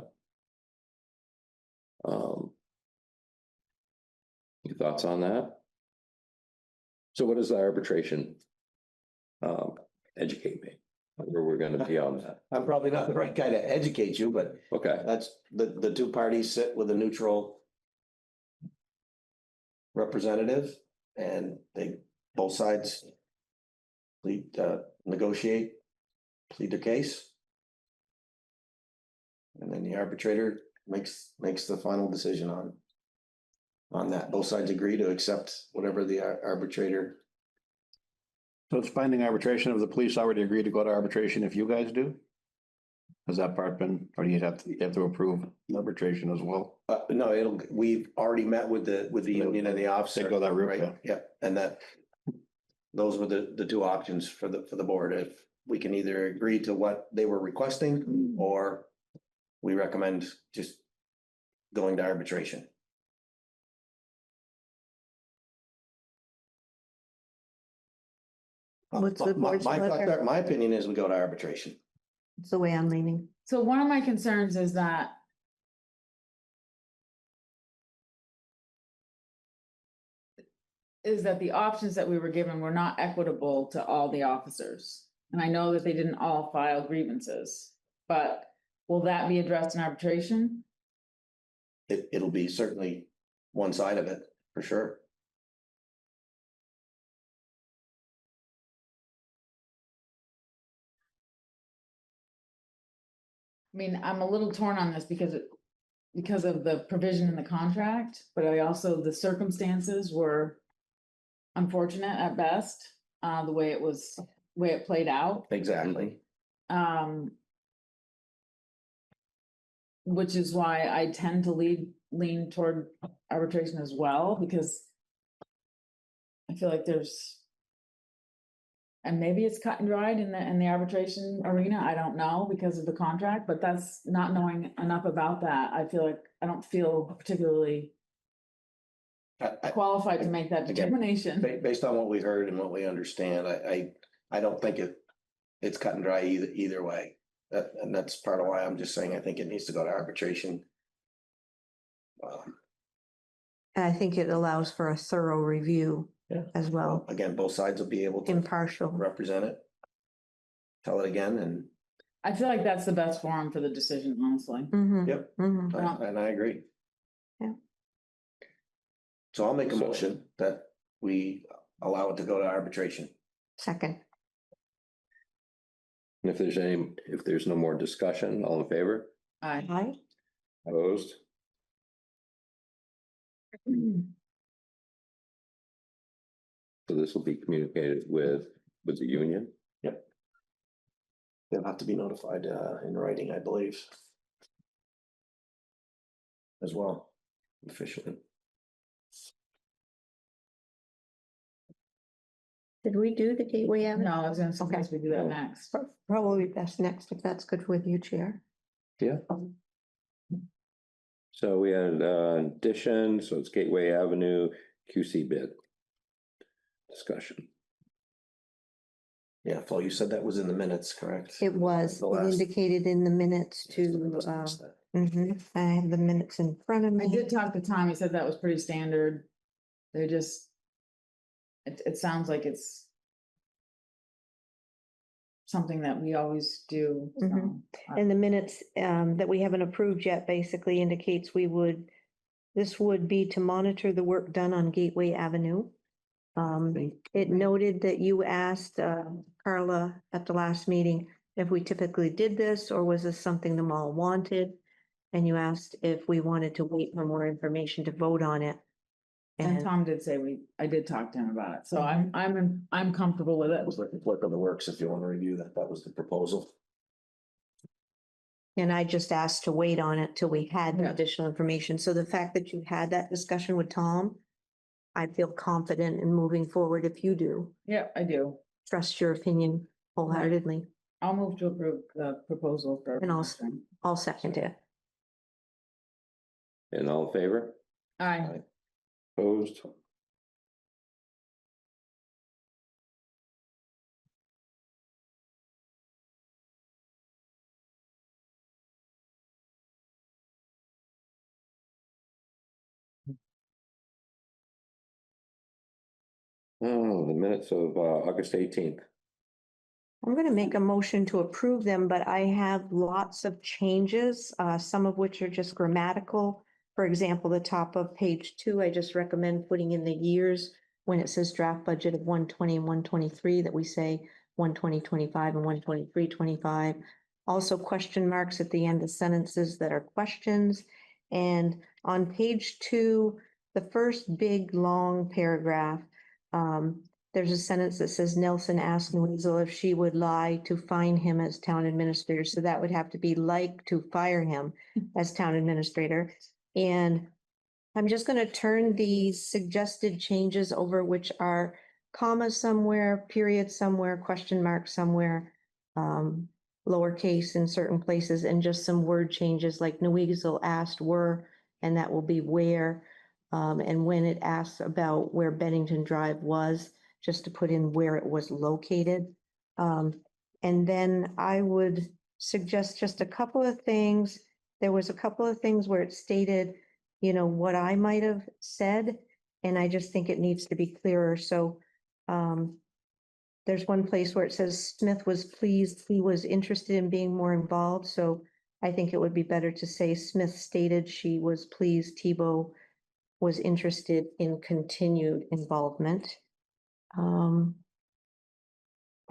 Your thoughts on that? So what is the arbitration? Educate me, where we're gonna be on that. I'm probably not the right guy to educate you, but Okay, that's the two parties sit with a neutral representative, and they, both sides plead, negotiate, plead their case. And then the arbitrator makes the final decision on that. Both sides agree to accept whatever the arbitrator. So it's binding arbitration. Have the police already agreed to go to arbitration if you guys do? Has that part been, or do you have to approve arbitration as well? No, we've already met with the union and the officer. They go that route, Right, yeah. yeah, and those were the two options for the board. If we can either agree to what they were requesting or we recommend just going to arbitration. What's the board's pleasure? My opinion is we go to arbitration. It's the way I'm leaning. So one of my concerns is that the options that we were given were not equitable to all the officers. And I know that they didn't all file grievances, but will that be addressed in arbitration? It'll be certainly one side of it, for sure. I mean, I'm a little torn on this because of the provision in the contract, but the circumstances were unfortunate at best, the way it played out. Exactly. Which is why I tend to lean toward arbitration as well, because I feel like and maybe it's cut and dried in the arbitration arena, I don't know, because of the contract, but that's not knowing enough about that. I feel like I don't feel particularly qualified to make that determination. Based on what we heard and what we understand, I don't think it's cut and dry either way. And that's part of why I'm just saying I think it needs to go to arbitration. And I think it allows for a thorough review as well, Again, both sides will be able to impartial. represent it. Tell it again, and I feel like that's the best forum for the decision, honestly. Mhm, yep, mhm. and I agree. Yeah. So I'll make a motion that we allow it to go to arbitration. Second, And if there's no more discussion, all in favor? aye. Opposed? So this will be communicated with the union? Yep. They'll have to be notified in writing, I believe. As well, officially. Did we do the Gateway Avenue? No, I was gonna suggest we do that next. Probably best next, if that's good with you, Chair. Yeah. So we had addition, so it's Gateway Avenue QC bid. Discussion. Yeah, Flo, you said that was in the minutes, correct? It was The last- indicated in the minutes I to, must have missed that. I have the minutes in front of I me. did talk to Tom, he said that was pretty standard. They just, it sounds like it's something that we always do. So, Mhm. And the minutes that we haven't approved yet basically indicates this would be to monitor the work done on Gateway Avenue. It noted that you asked Carla at the last meeting if we typically did this, or was this something the mall wanted? And you asked if we wanted to wait for more information to vote on it. And And Tom did say I did talk to him about it, so I'm comfortable with That it. was the clerk of the works, if you want to review that, that was the proposal. I just asked to wait on it till we had the Yeah. additional information. So the fact that you had that discussion with Tom, I feel confident in moving forward if you do. Yeah, I do. Trust your opinion wholeheartedly. I'll move to approve the proposal for. And I'll second it. And all in favor? Aye. Opposed? Oh, the minutes of August 18th. I'm going to make a motion to approve them, but I have lots of changes, some of which are just grammatical. For example, the top of page 2, I just recommend putting in the years when it says draft budget of 120 and 123, that we say 120-25 and 123-25. Also question marks at the end of sentences that are questions. And on page 2, the first big long paragraph, there's a sentence that says Nelson asked Weasel if she would lie to find him as town administrator. So that would have to be like to fire him as town administrator. And I'm just going to turn these suggested changes over, which are commas somewhere, period somewhere, question mark somewhere, lowercase in certain places and just some word changes like New Eagle asked were, and that will be where. And when it asks about where Bennington Drive was, just to put in where it was located. And then I would suggest just a couple of things. There was a couple of things where it stated, you know, what I might have said, and I just think it needs to be clearer. So there's one place where it says Smith was pleased, he was interested in being more involved. So I think it would be better to say Smith stated she was pleased Tebow was interested in continued involvement.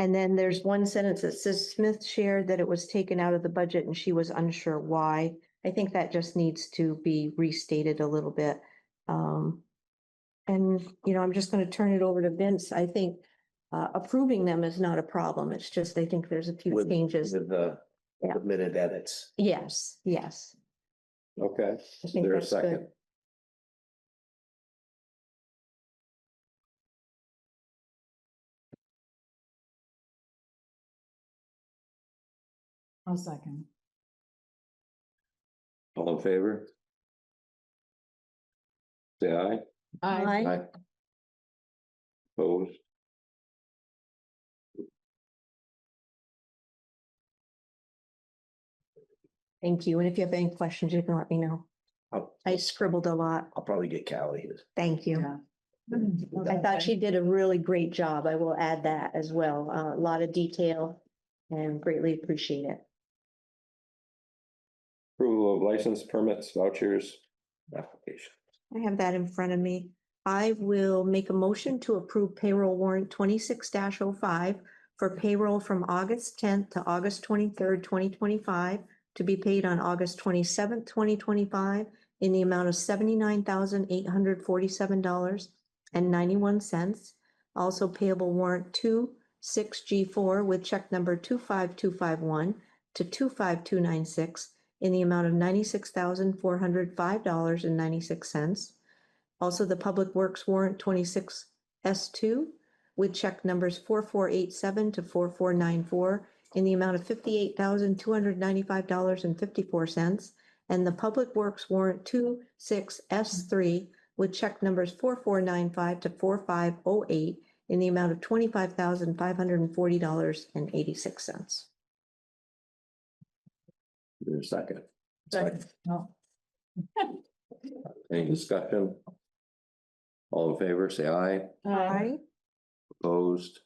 And then there's one sentence that says Smith shared that it was taken out of the budget and she was unsure why. I think that just needs to be restated a little bit. And, you know, I'm just going to turn it over to Vince. I think approving them is not a problem. It's just, I think there's a few With changes. the Yeah. submitted edits. Yes, yes. Okay, I is think there a that's good. second? I'll second. All in favor? Say aye. Aye. Opposed? Thank you. And if you have any questions, you can let me know. I'll I scribbled a lot. I'll probably get Callie his. Thank you. I thought she did a really great job. I will add that as well. A lot of detail and greatly appreciate it. Approval of license permits, vouchers, application. I have that in front of me. I will make a motion to approve payroll warrant 26-05 for payroll from August 10th to August 23rd, 2025, to be paid on August 27th, 2025, in the amount of $79,847.91. Also payable warrant 26G4 with check number 25251 to 25296 in the amount of $96,405.96. Also, the Public Works warrant 26S2 with check numbers 4487 to 4494 in the amount of $58,295.54. And the Public Works warrant 26S3 with check numbers 4495 to 4508 in the amount of $25,540.86. There's a second. Second. No. Any discussion? All in favor, say aye. Aye. Opposed?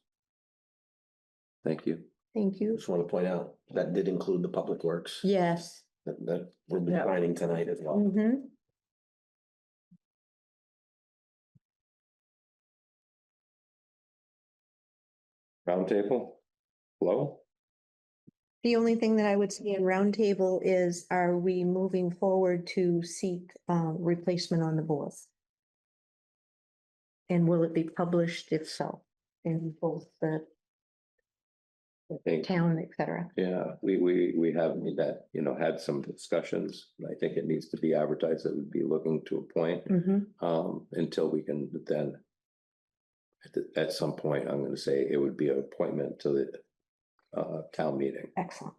Thank you. Thank you. Just want to point out that did include the public works. Yes. That we'll be Yeah. signing tonight as well. Mhm. Roundtable? Hello? The only thing that I would say in roundtable is, are we moving forward to seek replacement on the board? And will it be published if so, in both the I think, town, et cetera? yeah, we have that, you know, had some discussions. I think it needs to be advertised that we'd be looking to appoint, until we can then at some point, I'm gonna say it would be an appointment to the town meeting. Excellent.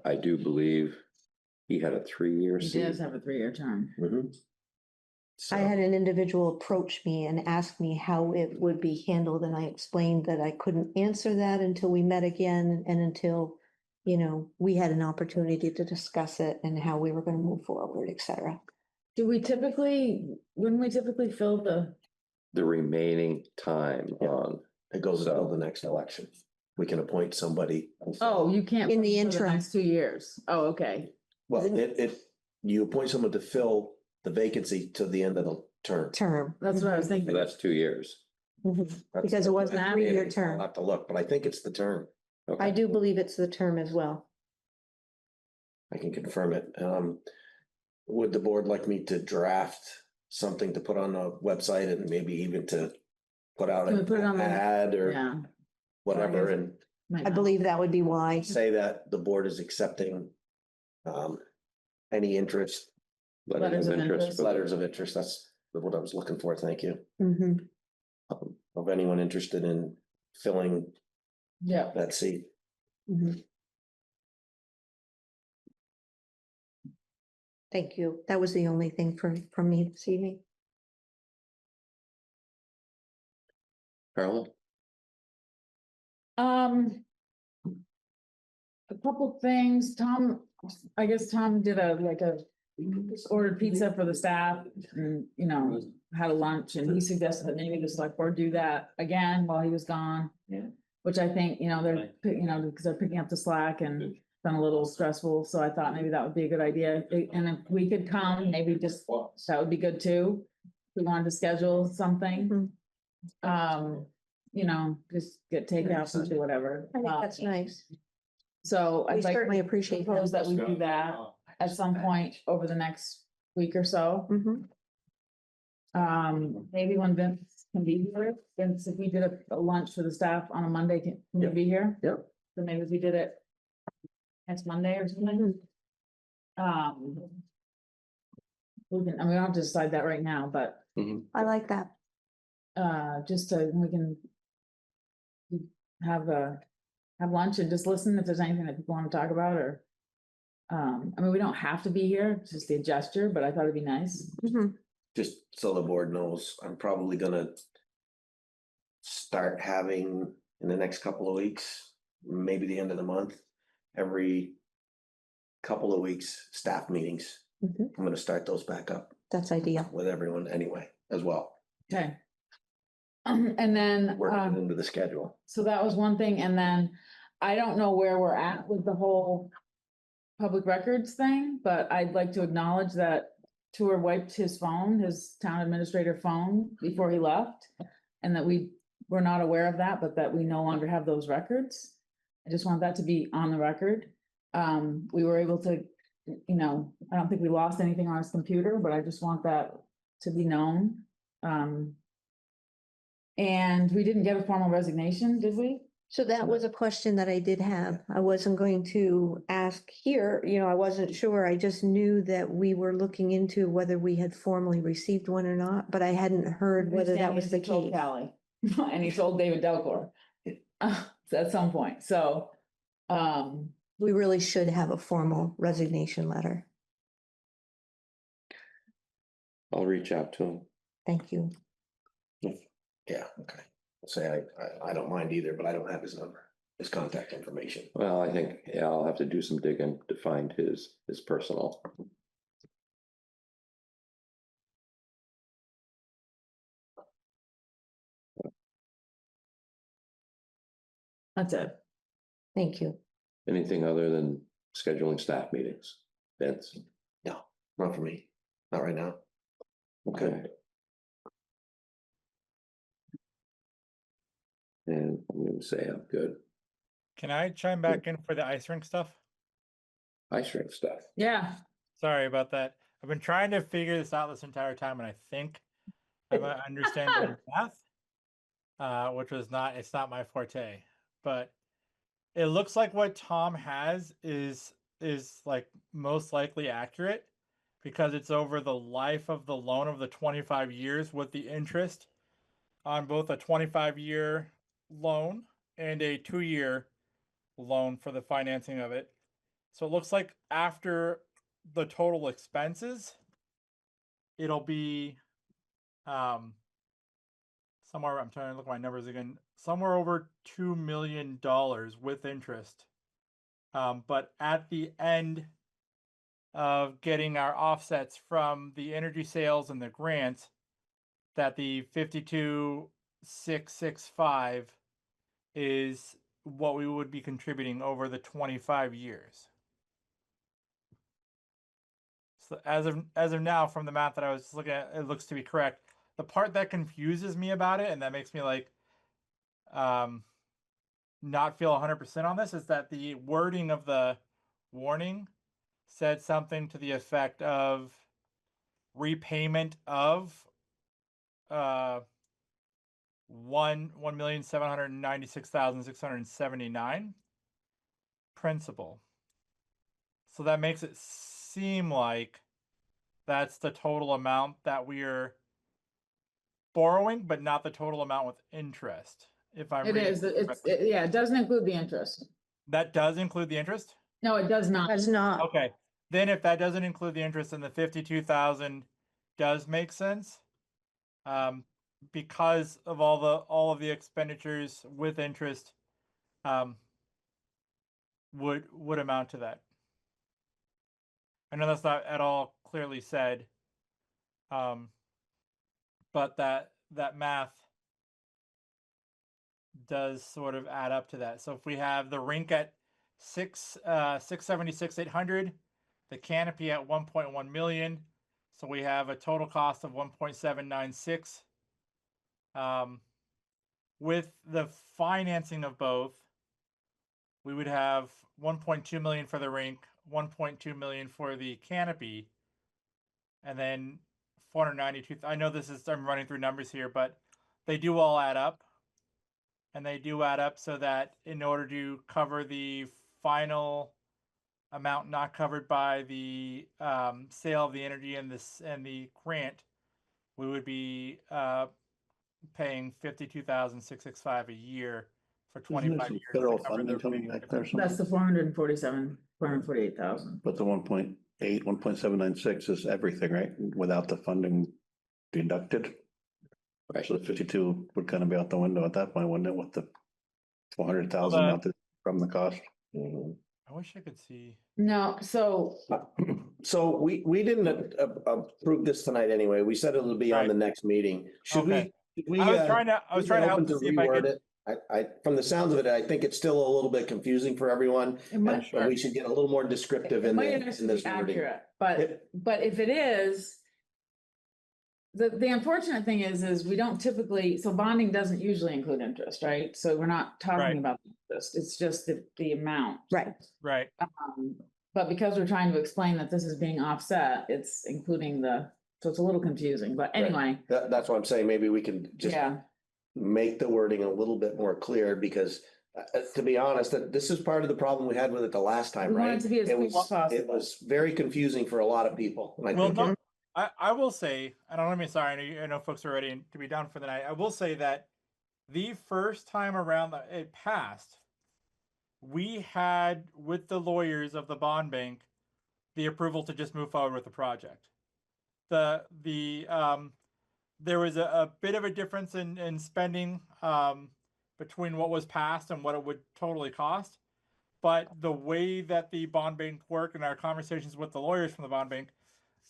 I do believe he had a 3-year He seat. does have a 3-year term. Mhm. I had an individual approach me and ask me how it would be handled, and I explained that I couldn't answer that until we met again and until, you know, we had an opportunity to discuss it and how we were gonna move forward, et cetera. Wouldn't we typically fill the, The remaining time Yeah. on, It goes until the next election. We can appoint somebody. oh, you can't. In the for interim. Next 2 years. Oh, okay. Well, you appoint someone to fill the vacancy to the end of the term. Term. That's what I was thinking. that's 2 years. Mhm. That's- Because it wasn't a that's- 3-year I'll term. have to look, but I think it's the term. I Okay, do believe it's the term as well. I can confirm it. Would the board like me to draft something to put on the website and maybe even to put out Can we put it on an the- ad or Yeah. whatever and might I not. believe that would be wise. say that the board is accepting any interest, letters of interest. letters of interest. That's what I was looking for. Thank you. Mhm. Of anyone interested in filling Yeah. that seat. Mhm. Thank you. That was the only thing from me this evening. Carolyn? A couple things, Tom, I guess Tom did just ordered pizza for the staff and, had a lunch, and he suggested that maybe the select board do that again while he was gone. Yeah. Which I think, because they're picking up the slack and it's been a little stressful, so I thought maybe that would be a good idea. And if we could come, maybe just, that would be good too. If we wanted to schedule something. Just get takeout or whatever. I think that's nice. So We I'd like certainly to appreciate propose that. that we do that at some point over the next week or so. Maybe when Vince can be here, Vince, if we did a lunch for the staff on a Monday, can you be here? Yep. So maybe if we did it next Monday or something. We don't have to decide that right now, but I like that. just so we can have lunch and just listen if there's anything that people want to talk about, or we don't have to be here, it's just a gesture, but I thought it'd be nice. Just so the board knows, I'm probably gonna start having in the next couple of weeks, maybe the end of the month, every couple of weeks, staff meetings. I'm gonna start those back up That's ideal. with everyone anyway, as well, Okay. And then, working it into the schedule. so that was one thing, and then I don't know where we're at with the whole public records thing, but I'd like to acknowledge that Tour wiped his phone, his town administrator phone, before he left. And that we were not aware of that, but that we no longer have those records. I just want that to be on the record. We were able to, I don't think we lost anything on his computer, but I just want that to be known. And we didn't get a formal resignation, did we? So that was a question that I did have. I wasn't going to ask here, I wasn't sure. I just knew that we were looking into whether we had formally received one or not, but I hadn't heard whether that was the He told case. Callie, and he told David Delcor at some point, so. We really should have a formal resignation letter. I'll reach out to him. Thank you. Yeah, okay. Say I don't mind either, but I don't have his number, his contact information. Well, I think, I'll have to do some digging to find his personal. That's it. Thank you. Anything other than scheduling staff meetings? Vince? No, not for me, not right now. Okay. And I'm gonna say I'm good. Can I chime back in for the ice rink stuff? Ice rink stuff. Yeah. Sorry about that. I've been trying to figure this out this entire time, and I think I'm understanding math, which was it's not my forte, but it looks like what Tom has is like most likely accurate, because it's over the life of the loan of the 25 years with the interest on both a 25-year loan and a 2-year loan for the financing of it. So it looks like after the total expenses, it'll be somewhere, I'm trying to look at my numbers again, somewhere over $2 million with interest. But at the end of getting our offsets from the energy sales and the grants, that the 52,665 is what we would be contributing over the 25 years. So as of now, from the math that I was looking at, it looks to be correct. The part that confuses me about it, and that makes me not feel 100% on this, is that the wording of the warning said something to the effect of repayment of $1,796,679 principal. So that makes it seem like that's the total amount that we're borrowing, but not the total amount with interest. If I'm It is, it doesn't include the interest. That does include the interest? No, it does not. Does not. Okay. then if that doesn't include the interest, then the 52,000 does make sense. Because of all of the expenditures with interest, would amount to that. I know that's not at all clearly said. But that math does sort of add up to that. So if we have the rink at 676,800, the canopy at 1.1 million, so we have a total cost of 1.796. With the financing of both, we would have 1.2 million for the rink, 1.2 million for the canopy, and then 492. I know I'm running through numbers here, but they do all add up. And they do add up so that in order to cover the final amount not covered by the sale of the energy and the grant, we would be paying 52,665 a year for Isn't there 25 some years. to federal cover funding the coming remaining back there? That's the 448,000. But the 1.8, 1.796 is everything, right? Without the funding deducted. Right. So the 52 would kind of be out the window at that point, wouldn't it, with the 400,000 Well, out from the cost? I wish I could see. No, so So we didn't approve this tonight anyway. We said it'll be on the next meeting. Should Okay. we? I was trying to help open to see if I reword could. it? I, from the sounds of it, I think it's still a little bit confusing for everyone. it might, And we should get a little more descriptive it in might this actually be wording. accurate, but if it is, the unfortunate thing is we don't typically, so bonding doesn't usually include interest, right? So we're not Right. talking about interest, it's just the amount. Right. Right. But because we're trying to explain that this is being offset, it's including so it's a little confusing, but Right. anyway, That's what I'm saying. Maybe we can just yeah. make the wording a little bit more clear because to be honest, this is part of the problem we had with it the last time, We want right? it to be as It clear as was, possible. it was very confusing for a lot of people. And I Well, think no, I will say, and I'm sorry, I know folks are ready to be done for the night. I will say that the first time around that it passed, we had with the lawyers of the bond bank the approval to just move forward with the project. There was a bit of a difference in spending between what was passed and what it would totally cost. But the way that the bond bank worked and our conversations with the lawyers from the bond bank,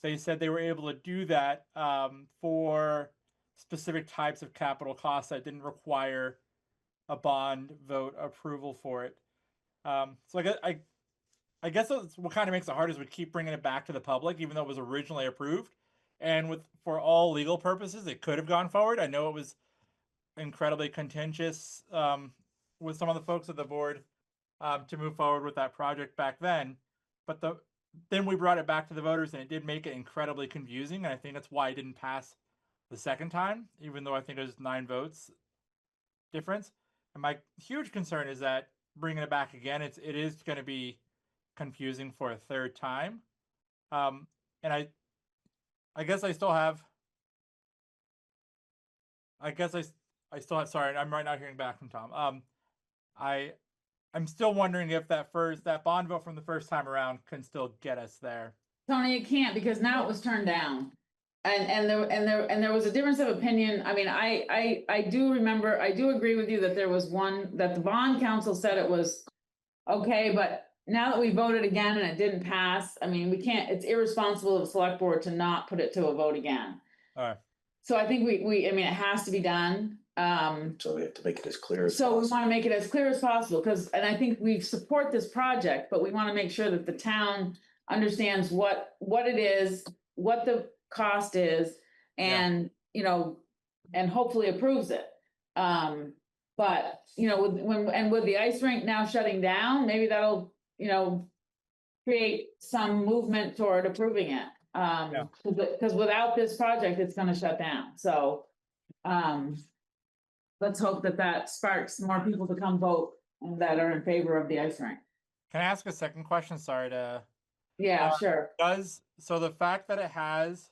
they said they were able to do that for specific types of capital costs that didn't require a bond vote approval for it. So I guess that's what kind of makes it hard is we keep bringing it back to the public, even though it was originally approved. And for all legal purposes, it could have gone forward. I know it was incredibly contentious with some of the folks at the board to move forward with that project back then. But then we brought it back to the voters and it did make it incredibly confusing. And I think that's why it didn't pass the second time, even though I think it was 9 votes difference. And my huge concern is that bringing it back again, it is going to be confusing for a third time. And I guess I still have, sorry, I'm right now hearing back from Tom. I'm still wondering if that bond vote from the first time around can still get us there. Tony, it can't because now it was turned down. And there was a difference of opinion. I mean, I do remember, I do agree with you that there was one, that the bond council said it was okay, but now that we voted again and it didn't pass, I mean, we can't, it's irresponsible of the select board to not put it to a vote again. All right. So I think I mean, it has to be done. so we have to make it as clear as So we possible. want to make it as clear as possible, and I think we support this project, but we want to make sure that the town understands what it is, what the cost is, and, and hopefully approves it. But, with the ice rink now shutting down, maybe that'll, create some movement toward approving it. Because without this project, it's gonna shut down, so, let's hope that sparks more people to come vote that are in favor of the ice rink. Can I ask a second question? Sorry to. Yeah, sure. So the fact that it has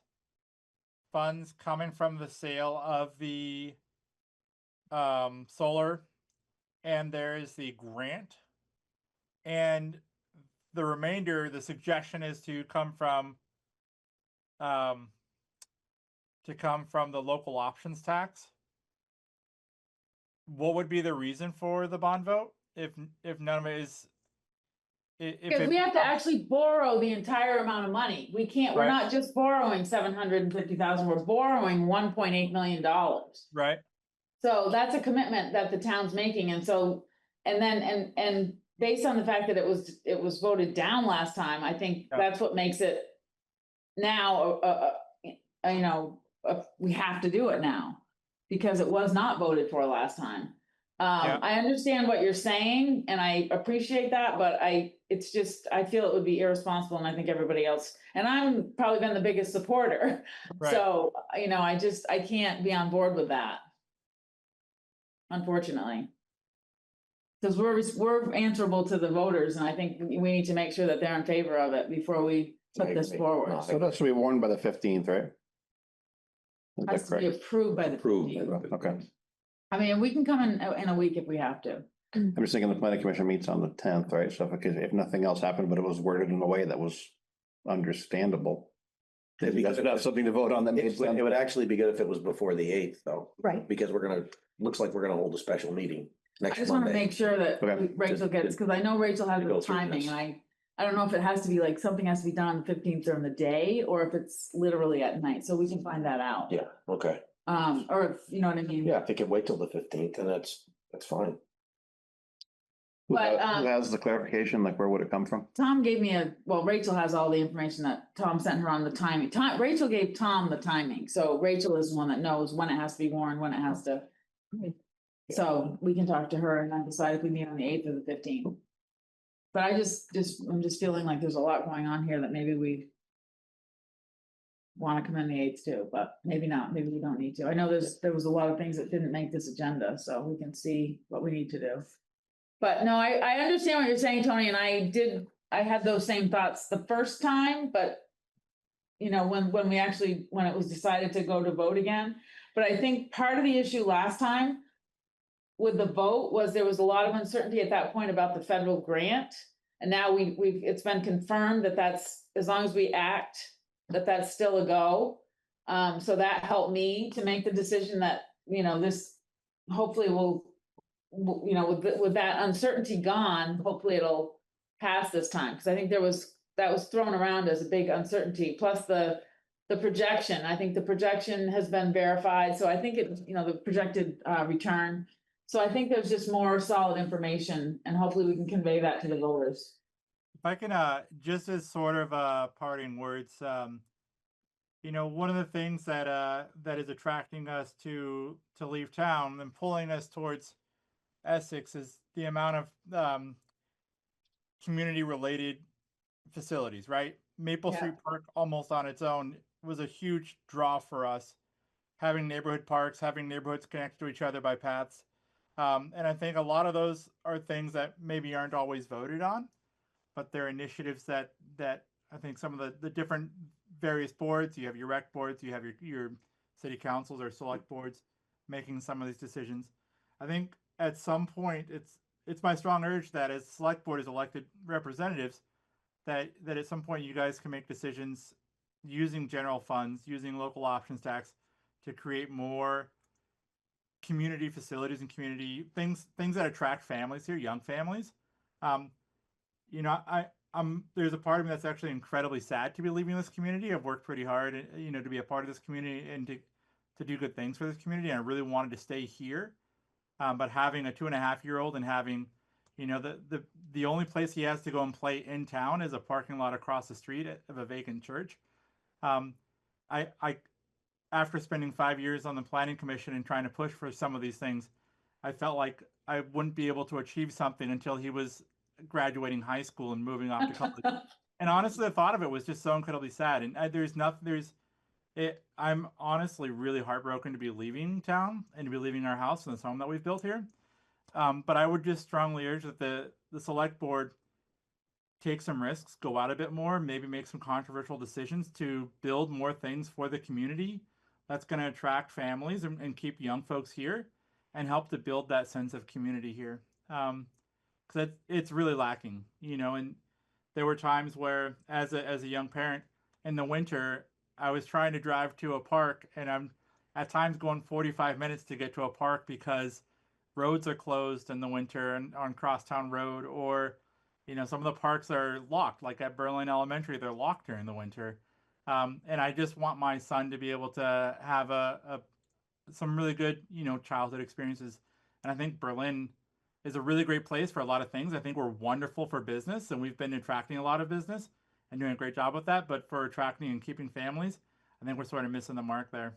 funds coming from the sale of the solar and there is the grant and the remainder, the suggestion is to come from the local options tax. What would be the reason for the bond vote if none of it is? Because we have to actually borrow the entire amount of money. We can't, we're Right. not just borrowing 750,000, we're borrowing $1.8 million. Right. So that's a commitment that the town's making, and so, and then, and based on the fact that it was voted down last time, I think Yeah. that's what makes it now, we have to do it now, because it was not voted for last time. Yeah. I understand what you're saying, and I appreciate that, but it's just, I feel it would be irresponsible, and I think everybody else, and I'm probably been the biggest supporter. Right. So, I can't be on board with that. Unfortunately. Because we're answerable to the voters, and I think we need to make sure that they're in favor of it before we I put this agree. forward. No, So that should be warned by the 15th, right? Is that Has to be correct? approved by the Approved. 15th. Okay. I mean, we can come in a week if we have to. I'm just thinking the planning commission meets on the 10th, right? So if nothing else happened, but it was worded in a way that was understandable. If you guys would have something to vote on that made It sense. would actually be good if it was before the 8th though, Right. because looks like we're gonna hold a special meeting I next just want to Monday. make sure that Okay. Rachel gets, because I know Rachel has To go the through timing, this. and I don't know if it has to be like, something has to be done on the 15th during the day, or if it's literally at night, so we can find that out. Yeah, okay. Or if, you know what I mean? Yeah, if they could wait till the 15th, then that's fine. Who But, who has the clarification? Like, where would it come from? Tom gave me Rachel has all the information that Tom sent her on the timing. Rachel gave Tom the timing, so Rachel is the one that knows when it has to be warned, when it has to. So we can talk to her and then decide if we meet on the 8th or the 15th. But I'm just feeling like there's a lot going on here that maybe we want to come in the 8th too, but maybe not, maybe we don't need to. I know there was a lot of things that didn't make this agenda, so we can see what we need to do. But no, I understand what you're saying, Tony, and I had those same thoughts the first time, but when it was decided to go to vote again. But I think part of the issue last time with the vote was there was a lot of uncertainty at that point about the federal grant. And now it's been confirmed that that's, as long as we act, that's still a go. So that helped me to make the decision that, this hopefully will, with that uncertainty gone, hopefully it'll pass this time. Cause I think that was thrown around as a big uncertainty, plus the projection. I think the projection has been verified. So I think the projected return. So I think there's just more solid information, and hopefully we can convey that to the voters. If I can, just as sort of parting words, one of the things that is attracting us to leave town and pulling us towards Essex is the amount of community-related facilities, right? Maple Yeah. Street Park, almost on its own, was a huge draw for us. Having neighborhood parks, having neighborhoods connected to each other by paths. And I think a lot of those are things that maybe aren't always voted on, but they're initiatives that I think some of the different various boards, you have your rec boards, you have your city councils or select boards making some of these decisions. I think at some point it's my strong urge that as select board, as elected representatives, that at some point you guys can make decisions using general funds, using local options tax to create more community facilities and community things that attract families here, young families. There's a part of me that's actually incredibly sad to be leaving this community. I've worked pretty hard, to be a part of this community and to do good things for this community. And I really wanted to stay here. But having a 2.5-year-old and having, the only place he has to go and play in town is a parking lot across the street of a vacant church. After spending 5 years on the planning commission and trying to push for some of these things, I felt like I wouldn't be able to achieve something until he was graduating high school and moving off to college. And honestly, the thought of it was just so incredibly sad. And I'm honestly really heartbroken to be leaving town and to be leaving our house and this home that we've built here. But I would just strongly urge that the select board take some risks, go out a bit more, maybe make some controversial decisions to build more things for the community that's going to attract families and keep young folks here and help to build that sense of community here. Because it's really lacking, and there were times where as a young parent in the winter, I was trying to drive to a park and I'm at times going 45 minutes to get to a park because roads are closed in the winter and on Crosstown Road, or some of the parks are locked, like at Berlin Elementary, they're locked during the winter. And I just want my son to be able to have some really good, childhood experiences. And I think Berlin is a really great place for a lot of things. I think we're wonderful for business, and we've been attracting a lot of business and doing a great job with that. But for attracting and keeping families, I think we're sort of missing the mark there.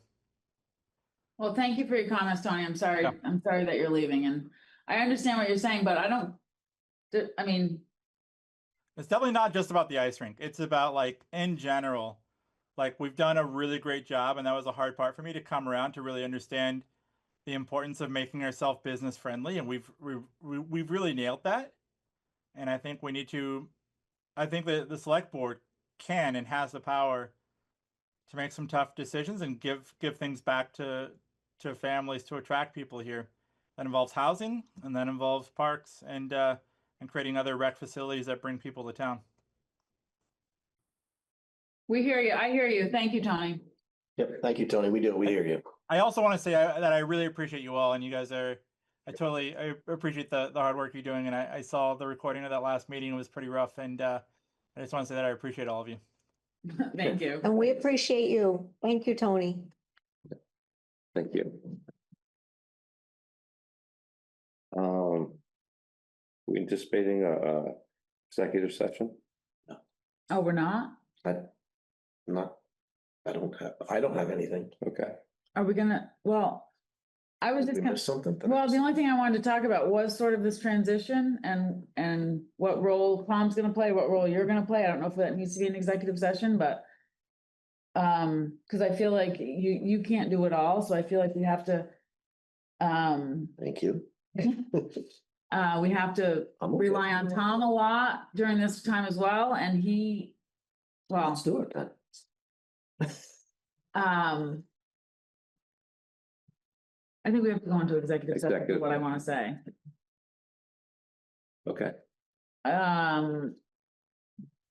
Well, thank you for your comments, Tony. I'm sorry. Yeah. I'm sorry that you're leaving, and I understand what you're saying, but I mean, It's definitely not just about the ice rink. It's about, like, in general, like, we've done a really great job, and that was a hard part for me to come around to really understand the importance of making ourselves business friendly, and we've really nailed that. And I think we need to. I think that the select board can and has the power to make some tough decisions and give things back to families to attract people here. That involves housing, and that involves parks and creating other rec facilities that bring people to town. we hear you. I hear you. Thank you, Tony. Yep, thank you, Tony. We do, we hear you. I also want to say that I really appreciate you all, and you guys are. I appreciate the hard work you're doing, and I saw the recording of that last meeting. It was pretty rough, and I just want to say that I appreciate all of you. Thank you. And we appreciate you. Thank you, Tony. Thank you. We anticipating a executive session? Oh, we're not? I don't have anything. Okay, Are we gonna, well, I was Did just we gonna, miss something? well, the only thing I wanted to talk about was sort of this transition and what role Tom's gonna play, what role you're gonna play. I don't know if that needs to be an executive session, but cause I feel like you can't do it all, so I feel like we have to, Thank you. we have to I'm okay. rely on Tom a lot during this time as well, and well, Let's do it then. I think we have to go into executive session, is Executive what I session. wanna say. okay.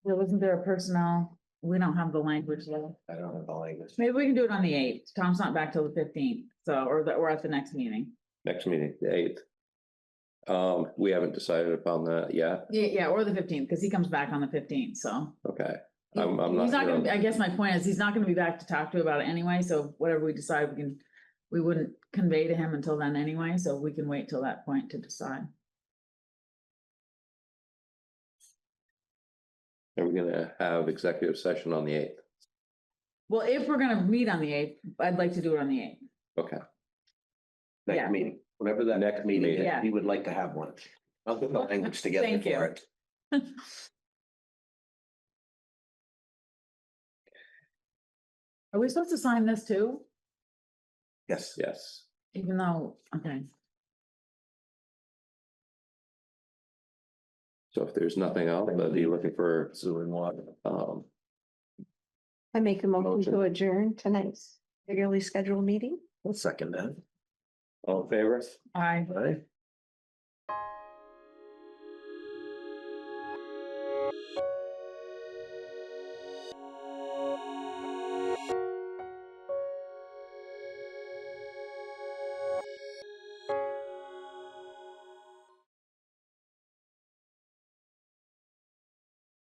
Wasn't there a personnel? We don't have the language though. I don't have the language. Maybe we can do it on the 8th. Tom's not back till the 15th, so, or that we're at the next meeting. Next meeting, the 8th. We haven't decided upon that yet. Yeah, or the 15th, because he comes back on the 15th, so. Okay. He- I'm He's not not gonna, here. I guess my point is, he's not gonna be back to talk to about it anyway, so whatever we decide, we wouldn't convey to him until then anyway, so we can wait till that point to decide. Are we gonna have executive session on the 8th? Well, if we're gonna meet on the 8th, I'd like to do it on the 8th. Okay, Yeah. Next meeting, whenever that next meeting is, Yeah. we would like to have one. I'll put the language together Thank you. for it. Are we supposed to sign this too? Yes. yes. Even though, okay, So if there's nothing else, are you looking for, Sewer and water. I make a motion Motion. to adjourn tonight's regularly scheduled meeting. I'll second that. all in favor? I. All right.